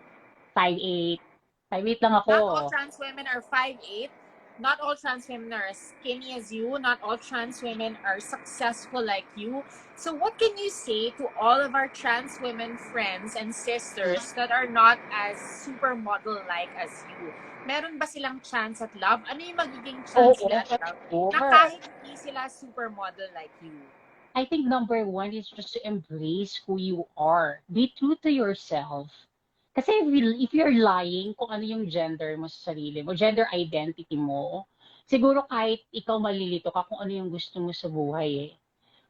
5'8". 5'8 lang ako. Not all trans women are 5'8". Not all trans women are as skinny as you. Not all trans women are successful like you. So what can you say to all of our trans women friends and sisters that are not as supermodel-like as you? Meron ba silang chance at love? Ano yung magiging chance nila at love? Na kahit hindi sila supermodel like you. I think number one is just to embrace who you are. Be true to yourself. Kasi if you're lying kung ano yung gender mo sa sarili mo, gender identity mo, siguro kahit ikaw malilito ka kung ano yung gusto mo sa buhay eh.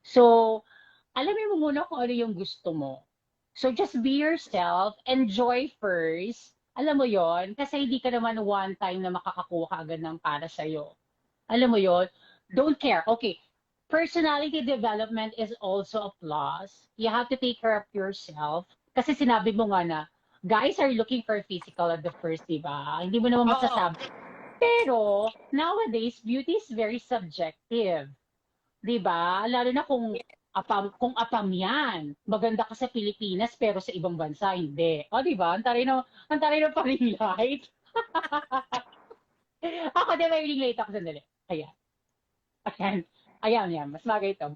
So, alamin mo muna kung ano yung gusto mo. So, just be yourself, enjoy first. Alam mo yon, kasi hindi ka naman one time na makakakuha ka agad ng para sa'yo. Alam mo yon, don't care. Okay, personality development is also a plus. You have to take care of yourself. Kasi sinabi mo nga na, guys are looking for physical at the first, di ba? Hindi mo naman masasabi. Pero, nowadays, beauty is very subjective. Di ba? Lalo na kung apam yan. Maganda ka sa Pilipinas, pero sa ibang bansa, hindi. O, di ba? Ang taray ng paring light. Ako, di ba, ring late ako sandali. Ayan. Ayan. Ayan. Mas magay ito.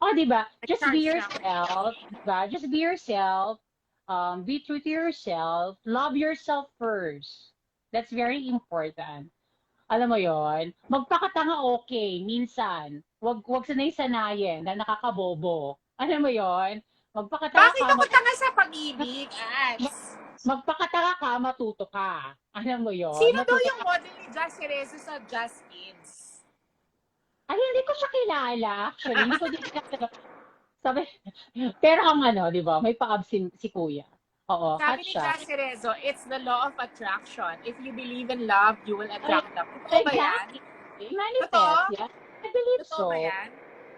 O, di ba? Just be yourself. Diba? Just be yourself. Be true to yourself. Love yourself first. That's very important. Alam mo yon, magpakatanga okay, minsan. Wag sanay-sanayin na nakakabobo. Alam mo yon, magpakatanga Bakit ka, ako tanga sa pag-ibig, Ats? magpakatanga ka, matuto ka. Alam mo yon, Sino daw matuto yung ka. model ni Jazz Cerezo sa Just Kids? Ay, hindi ko siya kilala, actually. Hindi ko din siya sabi, pero ang di ba, may paab si kuya. Oo, hot Sabi ni siya. Jazz Cerezo, it's the law of attraction. If you believe in love, you will Ay, attract love. Totoo ba yan? exactly. Totoo? Manifest, yeah. I believe Totoo ba so. yan?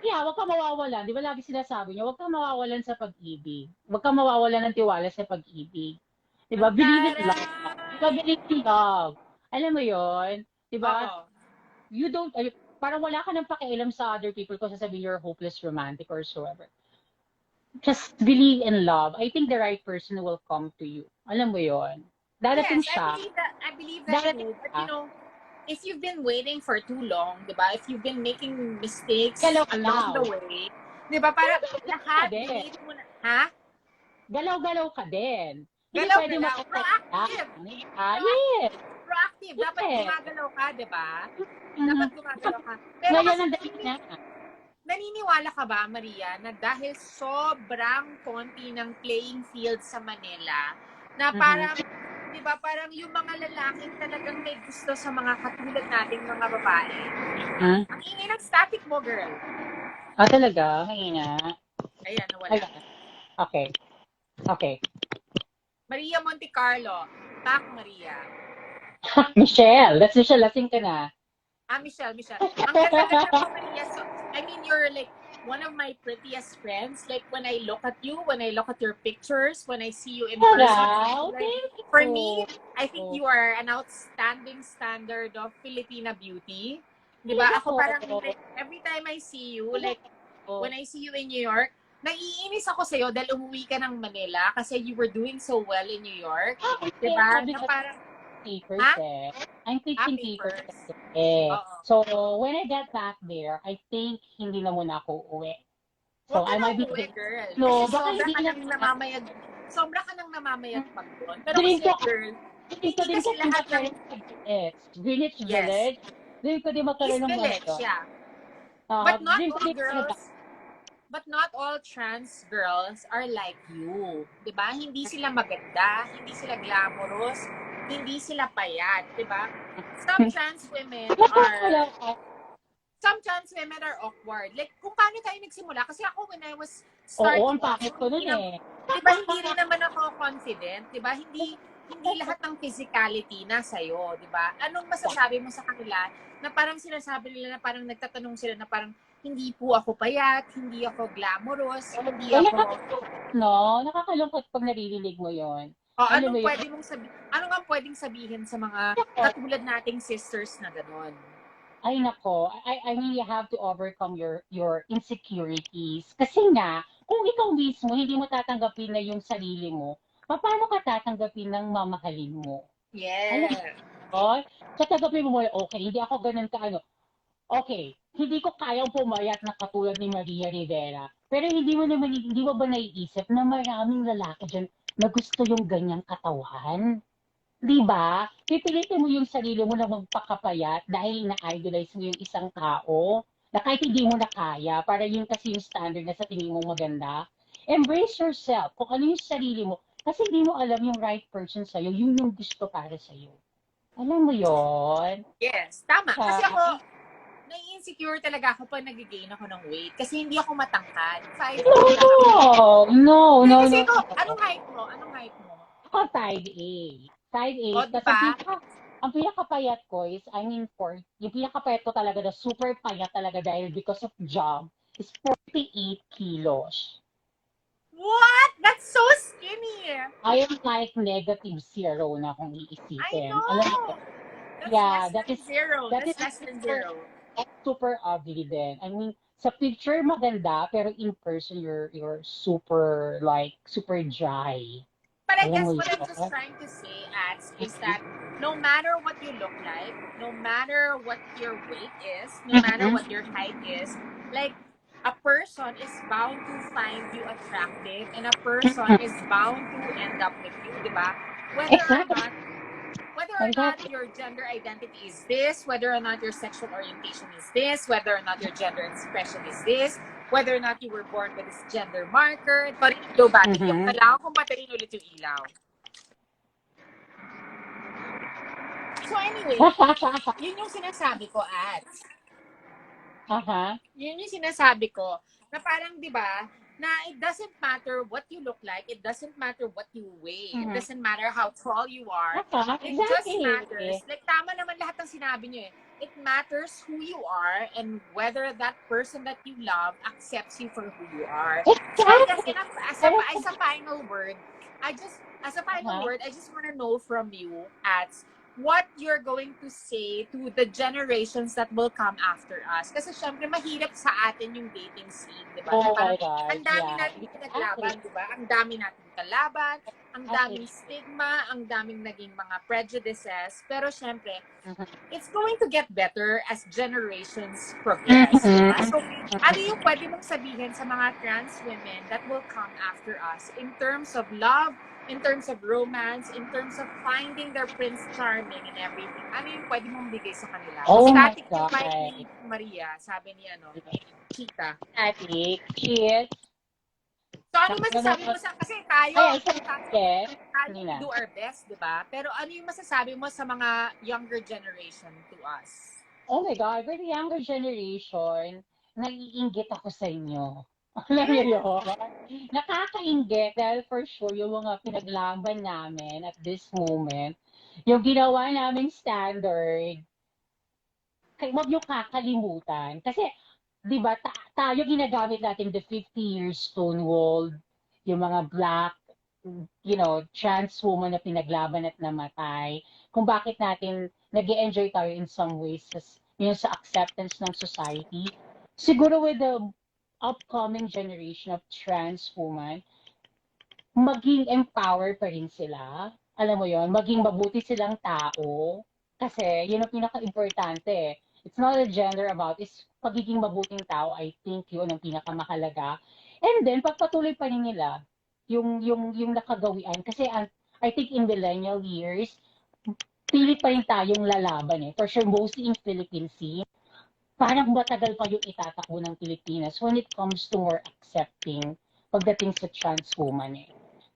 Yeah, huwag kang mawawalan. Di ba lagi sinasabi niyo, huwag kang mawawalan sa pag-ibig. Huwag kang mawawalan ng tiwala sa pag-ibig. Di ba? Believe in love. Di ba? Taray! Believe in love. Alam mo yon, di ba? Oo. You don't, parang wala ka nang pakialam sa other people kung sasabihin you're hopeless romantic or so ever. Just believe in love. I think the right person will come to you. Alam mo yon. Darating Yes, siya. I believe that Darating too. But siya. if you've been waiting for too long, di ba? If you've been making mistakes along the Galaw-galaw. way, di ba? Para Galaw-galaw ka lahat, din. binito mo na, ha? Galaw-galaw ka din. Hindi pwede Galaw-galaw. makataya. Proactive. Yes. Proactive. Dapat Yes. gumagalaw ka, di ba? Mhm. Dapat gumagalaw ka. Pero Ngayon, kasi ang dali na. naniniwala ka ba, Maria, na dahil sobrang konti ng playing field sa Manila, na parang, di ba, parang yung mga lalaking talagang may gusto sa mga katulad nating mga babae. Ang ingay ng static mo, girl. Talaga? Mahina. Ayan, nawala. Ayan. Okay. Maria Monte Carlo. Tak, Maria. Michelle. That's Michelle. Lasing ka na. Michelle. Ang ganda-ganda mo, Maria. So, I mean, you're like one of my prettiest friends. Like, when I look at you, when I look at your pictures, when I see you in person. Wow, Like, thank you. for me, I think you are an outstanding standard of Filipina beauty. Di ba? Ako parang, like, every time I see you, like, when I see you in New York, naiinis ako sa'yo dahil umuwi ka ng Manila kasi you were doing so well in New York. Kasi Diba? ako Na because parang, papers ha? eh. I'm teaching papers Papers. eh. Oo. So, when I get back there, I think hindi na muna ako uuwi. Huwag So, ka I na might be, umuwi, girl. Kasi no, baka sobra hindi ka na, nang namamayag. Sobra ka nang namamayag pag doon. Pero dream kasi, ko, girl, dream ko hindi din kasi kasi lahat ng, magkaroon sa Greenwich yes, Village. Dream ko din East magkaroon ng Village, ganito. yeah. But not Dream ko all din talaga. girls, but not all trans girls are like you. Diba? Hindi sila maganda, hindi sila glamorous, hindi sila payat. Diba? Some trans women are awkward. Like, kung paano tayo nagsimula. Kasi ako, when I was Oo, starting ang off, pangit ko nun eh. diba, hindi rin naman ako confident. Diba? Hindi lahat ng physicality nasa iyo, diba? Anong masasabi mo sa kanila na parang sinasabi nila na parang nagtatanong sila na parang hindi po ako payat, hindi ako glamorous, hindi Well, ako no, nakakalungkot pag naririnig mo yon. o Alam mo yun? ano nga pwedeng sabihin sa mga katulad nating sisters na gano'n? Ay nako, I mean, you have to overcome your insecurities. Kasi nga, kung ikaw mismo hindi mo tatanggapin na yung sarili mo, paano ka tatanggapin ng mamahalin mo? Alam Yes. mo, tatanggapin mo, okay, hindi ako ganun ka ano. Okay, hindi ko kayang pumayat na katulad ni Maria Rivera. Pero hindi mo ba naiisip na maraming lalaki dyan na gusto yung ganyang katawan? Di ba? Pipilitin mo yung sarili mo na magpakapayat dahil na-idolize mo yung isang tao na kahit hindi mo na kaya, para yun kasi yung standard na sa tingin mo maganda. Embrace yourself, kung ano yung sarili mo. Kasi hindi mo alam yung right person sa'yo, yun yung gusto para sa'yo. Alam mo yon? Yes, tama. Kasi Sa, ako, nai-insecure talaga ako pag nag-gain ako ng weight. Kasi hindi ako matangkad. 5'2" lang ako. no, no, Hindi, no, kasi no, ikaw, no. anong height mo? Anong height mo? Ako 5'8". 5'8", O, di tapos ba? ang pinakapayat ko is, I mean, yung pinakapayat ko talaga na super payat talaga dahil because of job, is 48 kilos. What? That's so skinny. I am like negative zero na kung I iisipin. Alam mo, know. That's yeah, less than zero. that is That's less than super, zero. that's super ugly din. I mean, sa picture maganda, pero in person, you're super, like, super dry. But I Alam mo guess what I'm just yun? trying to say, Ats, is that no matter what you look like, no matter what your weight is, no matter what your height is, like, a person is bound to find you attractive and a person is bound to end up with you, di ba? Whether or Exactly. not whether or not Exactly. your gender identity is this, whether or not your sexual orientation is this, whether or not your gender expression is this, whether or not you were born with this gender marker. Low battery yung. Kailangan kong patayin ulit yung ilaw. So anyway, yun yung sinasabi ko, Ads. Yun yung sinasabi ko. Na parang, di ba, na it doesn't matter what you look like, it doesn't matter what you weigh, it doesn't matter how tall you are, it just matters. Exactly. Like, tama naman lahat ng sinabi niyo eh. It matters who you are and whether that person that you love accepts you for who you are. So I guess as a final word, I just want to know from you, Ats, what you're going to say to the generations that will come after us. Kasi syempre, mahirap sa atin yung dating scene, di ba? Oh Parang, my God, ang dami yeah. natin pinaglaban, di ba? Ang dami natin kalaban, ang daming stigma, ang daming naging mga prejudices. Pero syempre, it's going to get better as generations progress, di ba? So, ano yung pwede mong sabihin sa mga trans women that will come after us in terms of love, in terms of romance, in terms of finding their Prince Charming and everything? Ano yung pwede mong bigay sa kanila? Oh my Static yung God. mic ni Maria, sabi ni Chita. Static. Cheers. So, ano masasabi mo sa, kasi tayo do our best, di ba? Pero ano yung masasabi mo sa mga younger generation to us? Oh my God, for the younger generation, naiinggit ako sa inyo. Alam niyo yun? Nakakainggit dahil for sure yung mga pinaglaban namin at this moment, yung ginawa naming standard, wag yung kakalimutan. Kasi, di ba, tayo ginagamit natin the 50 years Stonewall, yung mga black, trans woman na pinaglaban at namatay, kung bakit natin nag enjoy tayo in some ways sa acceptance ng society. Siguro with the upcoming generation of trans women, maging empower pa rin sila. Alam mo yon, maging mabuti silang tao. Kasi yun ang pinaka-importante. It's not a gender about, it's pagiging mabuting tao. I think yun ang pinakamahalaga. And then, pagpatuloy pa rin nila yung nakagawian. Kasi I think in millennial years, pilit pa rin tayong lalaban eh. For sure, mostly in Philippine scene, parang matagal pa yung itatakbo ng Pilipinas when it comes to more accepting pagdating sa trans woman eh.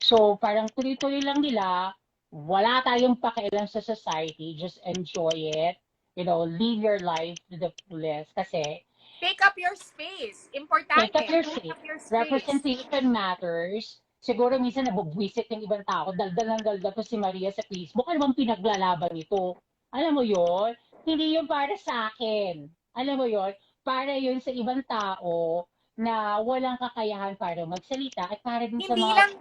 So, parang tuloy-tuloy lang nila, wala tayong pakialam sa society, just enjoy it, live your life to the fullest kasi Take up your space. take up Importante. your Take space. up your space. Representation matters. Siguro minsan nabubwisit yung ibang tao, daldal ng daldal to si Maria sa Facebook. Ano bang pinaglalaban nito? Alam mo yon? Hindi yun para sa akin. Alam mo yon? Para yun sa ibang tao na walang kakayahan para magsalita at para din sa Hindi mga lang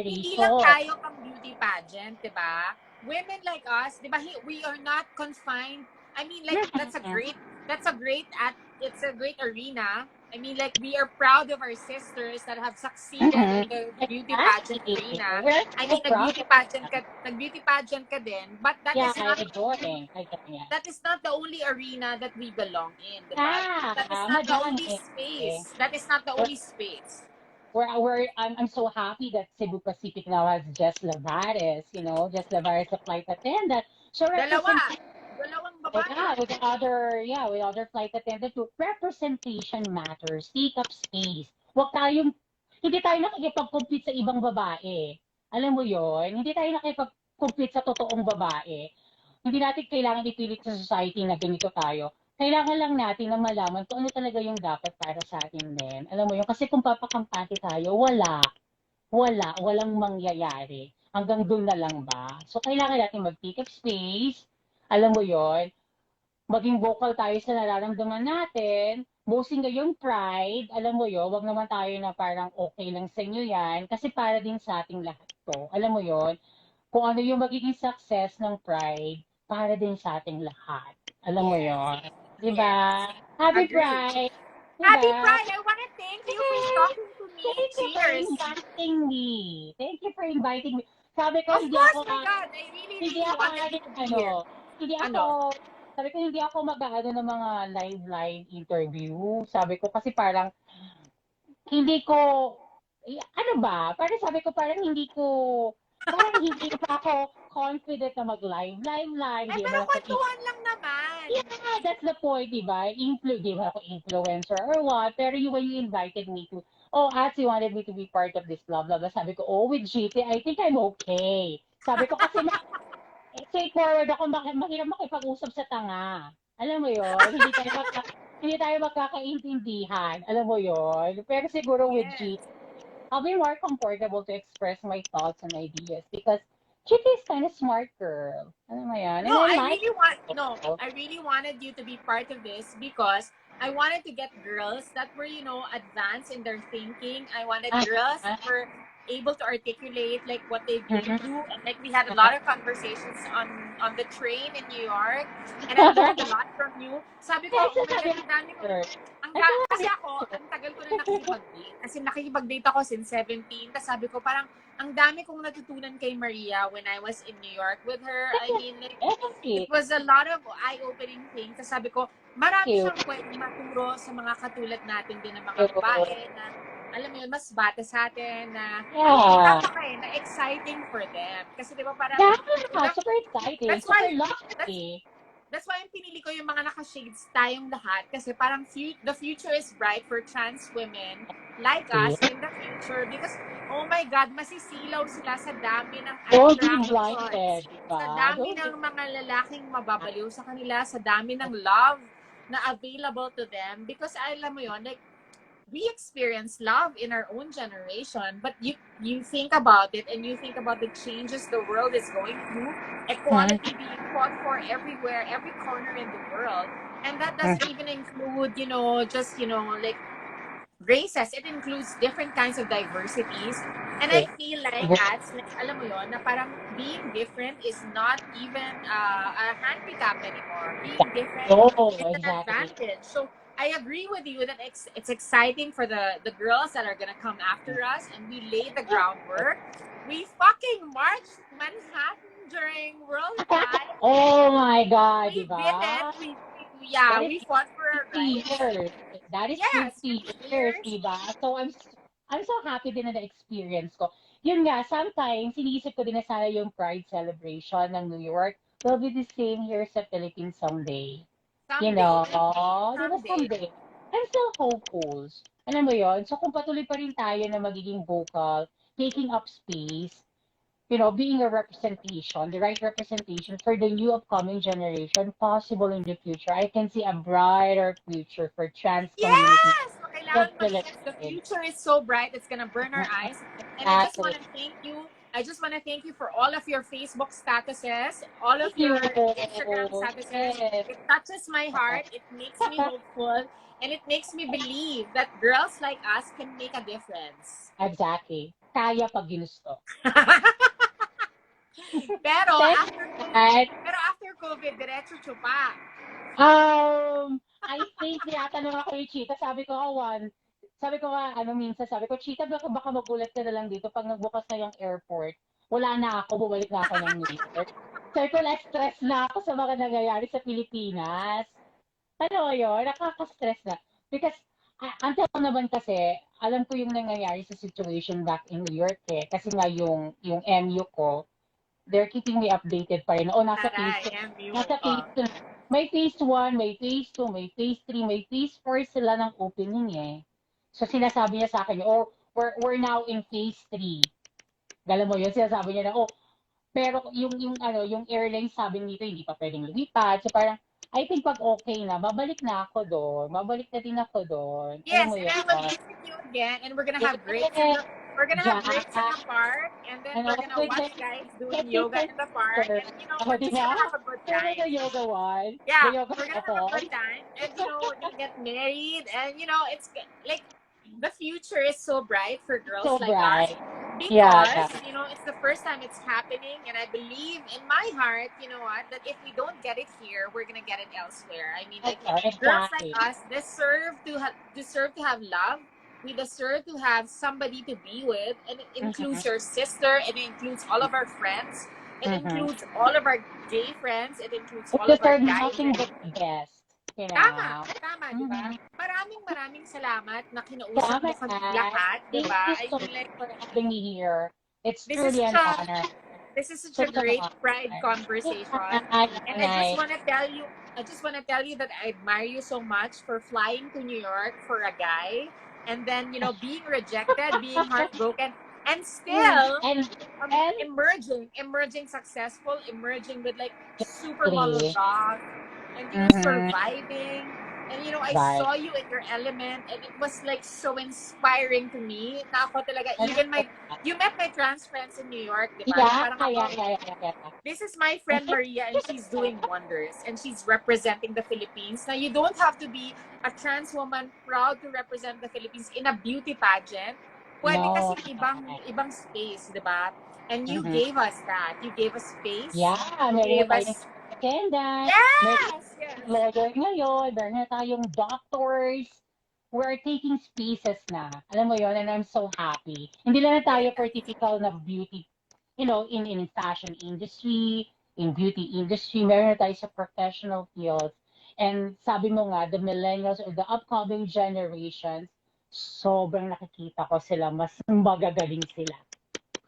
hindi lang generation. tayo pang beauty pageant, 'di ba? Women like us, 'di ba? We are not confined. I mean, like that's a great it's a great arena. I mean, like we are proud of our sisters that have succeeded in the beauty pageant Exactly. arena. We're I so mean, proud of that. nag-beauty pageant ka din, but Yeah, I adore it. I get it. that is not the only arena that we belong in, 'di ba? Ah, That is not the only madami. space. That is not the only space. I'm so happy that Cebu Pacific now has Jess Lavares, Jess Lavares, a flight attendant. So Dalawa. Dalawang babae. with other flight attendant, representation matters. Take up space. Hindi tayo nakikipag-compete sa ibang babae. Alam mo yon? Hindi tayo nakikipag-compete sa totoong babae. Hindi natin kailangan ipilit sa society na ganito tayo. Kailangan lang natin na malaman kung ano talaga yung dapat para sa atin din. Alam mo yun? Kasi kung papakampante tayo, walang mangyayari. Hanggang doon na lang ba? So, kailangan natin mag-take up space. Alam mo yon, maging vocal tayo sa nararamdaman natin. Boasting yung pride. Alam mo yon, wag naman tayo na parang okay lang sa inyo yan. Kasi para din sa ating lahat to. Alam mo yon, kung ano yung magiging success ng Pride para din sa ating lahat. Alam mo Yes. yon, di Yes. ba? Happy Agree. Pride! Di Happy ba? Pride! I want to thank you for Yes! talking to me. Thank you for Cheers. inviting me. Thank you for inviting me. Sabi ko, Of course, my God. I really, hindi really ako, wanted you to be here. hindi Ano? ako, sabi ko, hindi ako mag-ano ng mga live interview. Sabi ko, kasi parang, hindi ko, ano ba? Parang sabi ko, parang hindi pa ako confident na mag-live. Eh, Di pero naman ako, kwentuhan lang naman. yeah, that's the point, di ba? Di ba ako influencer or what? Pero when you invited me to, oh, as you wanted me to be part of this, blah, blah, blah. Sabi ko, oh, with GT, I think I'm okay. Sabi ko, kasi straightforward ako, mahirap makipag-usap sa tanga. Alam mo yon, hindi tayo magkakaintindihan. Alam mo yon. Pero siguro with Yes. GT, I'll be more comfortable to express my thoughts and ideas because Chicky is kind of smart girl. Alam mo yan? And No, I I like really it. I really wanted you to be part of this because I wanted to get girls that were, advanced in their thinking. I wanted girls Uh-huh. that were able to articulate like what they've been Mhm. through, and like we had a lot of conversations on the train in New York, and I learned a lot from you. Sabi ko, Yes, oh my sabi God, ko, ang dami ko, sir. kasi ako, ang tagal ko na nakikipag-date. Kasi nakikipag-date ako since 17. Tapos sabi ko, parang, ang dami kong natutunan kay Maria when I was in New York with her. I mean, like, it Thank was a lot of eye-opening things. Tapos sabi ko, marami you. siyang pwedeng maturo sa mga katulad natin din ng mga Thank you. babae na, alam mo yun, mas bata sa atin na, alam mo yun, Yeah. tama kayo, na exciting for them. Kasi di ba parang, Yeah, super exciting, that's why, super that's lucky. That's why pinili ko yung mga naka-shades tayong lahat kasi parang the future is bright for trans women like us in the future because, oh my God, masisilaw sila sa dami ng Don't be attractions, blinded, sa diba? dami ng mga lalaking mababaliw sa kanila, sa dami ng love na available to them because alam mo yon, like, we experience love in our own generation, but you think about it and you think about the changes the world is going through, equality being fought for everywhere, every corner in the world, and that doesn't even include, just, like, races. It includes different kinds of diversities, and I feel like like, alam mo yon, na parang being different is not even a handicap anymore. Being different Oh, is an exactly. advantage. So I agree with you that it's exciting for the girls that are gonna come after us, and we laid the groundwork. We fucking marched Manhattan during World Pride. Oh my God, We di did it. ba? Yeah, That is we fought for our 50 rights. years. That is Yes, 50 50 years, years. di ba? So I'm so happy din na na-experience ko. Yun nga, sometimes, iniisip ko din na sana yung Pride celebration ng New York will be the same here sa Philippines someday. You know, Someday. di ba Someday. someday? I'm still hopeful. Alam mo yun? So kung patuloy pa rin tayo na magiging vocal, taking up space, being a representation, the right representation for the new upcoming generation possible in the future. I can see a brighter future for trans community Yes! So, in kailangan mag-yes. The Philippines. future is so bright, it's gonna burn our eyes. And I just want Exactly. to thank you. I just want to thank you for all of your Facebook statuses, all of Thank you. your Instagram statuses. Yes. It touches my heart. It makes me hopeful. And it makes me believe that girls like us can make a difference. Exactly. Kaya pag ginusto. Pero Thank after COVID, you. pero after COVID, diretso chupa. I think tinatanong ako ni Chita, sabi ko nga, minsan, sabi ko, Chita, baka magulat ka na lang dito pag nagbukas na yung airport. Wala na ako, bumalik na ako ng New York. Sabi ko, stress na ako sa mga nangyayari sa Pilipinas. Ano yun, nakaka-stress na. Because, until naman kasi, alam ko yung nangyayari sa situation back in New York eh. Kasi nga yung MU ko, they're keeping me updated pa rin. O, Taray, MU. nasa phase 2. May phase 1, may phase 2, may phase 3, may phase 4 sila ng opening eh. So, sinasabi niya sa akin, oh, we're now in phase 3. Galam mo yun, sinasabi niya na, oh, pero yung airline sabi nito, hindi pa pwedeng lumipad. So, parang, I think pag okay na, babalik na ako doon. Babalik na din ako doon. Alam Yes, mo and yun? I will visit you again, and we're gonna Yes, have grapes in the we're gonna have grapes in Jack. the park, and then And we're also gonna with watch my, guys doing with yoga my in the park, sister. and Oh, we're di just ba? gonna have a good Remember time. the yoga one? The Yeah, yoga we're gonna have a couple? good time, and they'll get married, and it's like the future is so bright for girls So like us bright. Yeah, because yeah. it's the first time it's happening, and I believe in my heart, that if we don't get it here, we're gonna get it elsewhere. I mean, like girls like Exactly. us deserve to have love. We deserve to have somebody to be with, and it Mm-hmm. includes your sister, and it includes all of our friends, it Mm-hmm. includes all of our gay friends, it includes We all of our deserve guy nothing friends. but the best. You Tama, know? tama, di ba? Mm-hmm. Maraming salamat na kinausap mo Salamat. kami lahat, di Thank ba? you I so mean, much like, for having me here. It's this is truly such an a honor. this is such a Such an great pride honor. conversation. Yeah, And nice. I just want to tell you that I admire you so much for flying to New York for a guy, and then, being rejected, being heartbroken, and still And, and, emerging successful, emerging with like supermodel exactly. jobs, and, Mm-hmm. surviving. And, I Right. saw you in your element, and it was like so inspiring to me. Na ako talaga, even you met my trans friends in New York, di ba? Na Yeah, parang yeah, ako, yeah, yeah, yeah. this is my And friend Maria, and she's doing wonders, and she's representing the Philippines. Now, you don't have to be a trans woman proud to represent the Philippines in a beauty pageant. Pwede no. kasi ibang space, di ba? And you Mm-hmm. gave us that. You gave us space. Yeah, You meron na gave tayong us, attendant, meron yes, tayong yes. lawyer ngayon, meron na tayong doctors. We're taking spaces na. Alam mo yon, and I'm so happy. Hindi lang na tayo for Yes. typical na beauty, in fashion industry, in beauty industry, meron na tayo sa professional fields. And sabi mo nga, the millennials or the upcoming generations, sobrang nakikita ko sila, mas magagaling sila.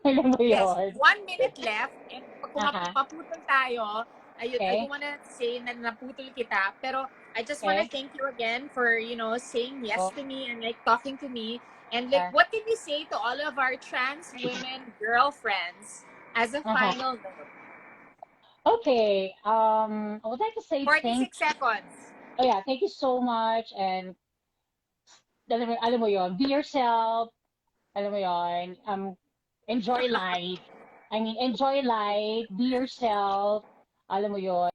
Alam mo Yes, yon? 1 minute left, and kung Aha, maputol tayo, I okay, don't wanna say na naputol kita, pero I just wanna okay. thank you again for, saying yes Oh, to me and like talking to me. And like, yeah. what can you say to all of our trans women girlfriends as a Uh-huh. final note? Okay. I would like to say thank 46 you. seconds. Oh yeah, thank you so much. And alam mo yon, be yourself. Alam mo yon, enjoy life. I mean, enjoy life. Be yourself. Alam mo yon.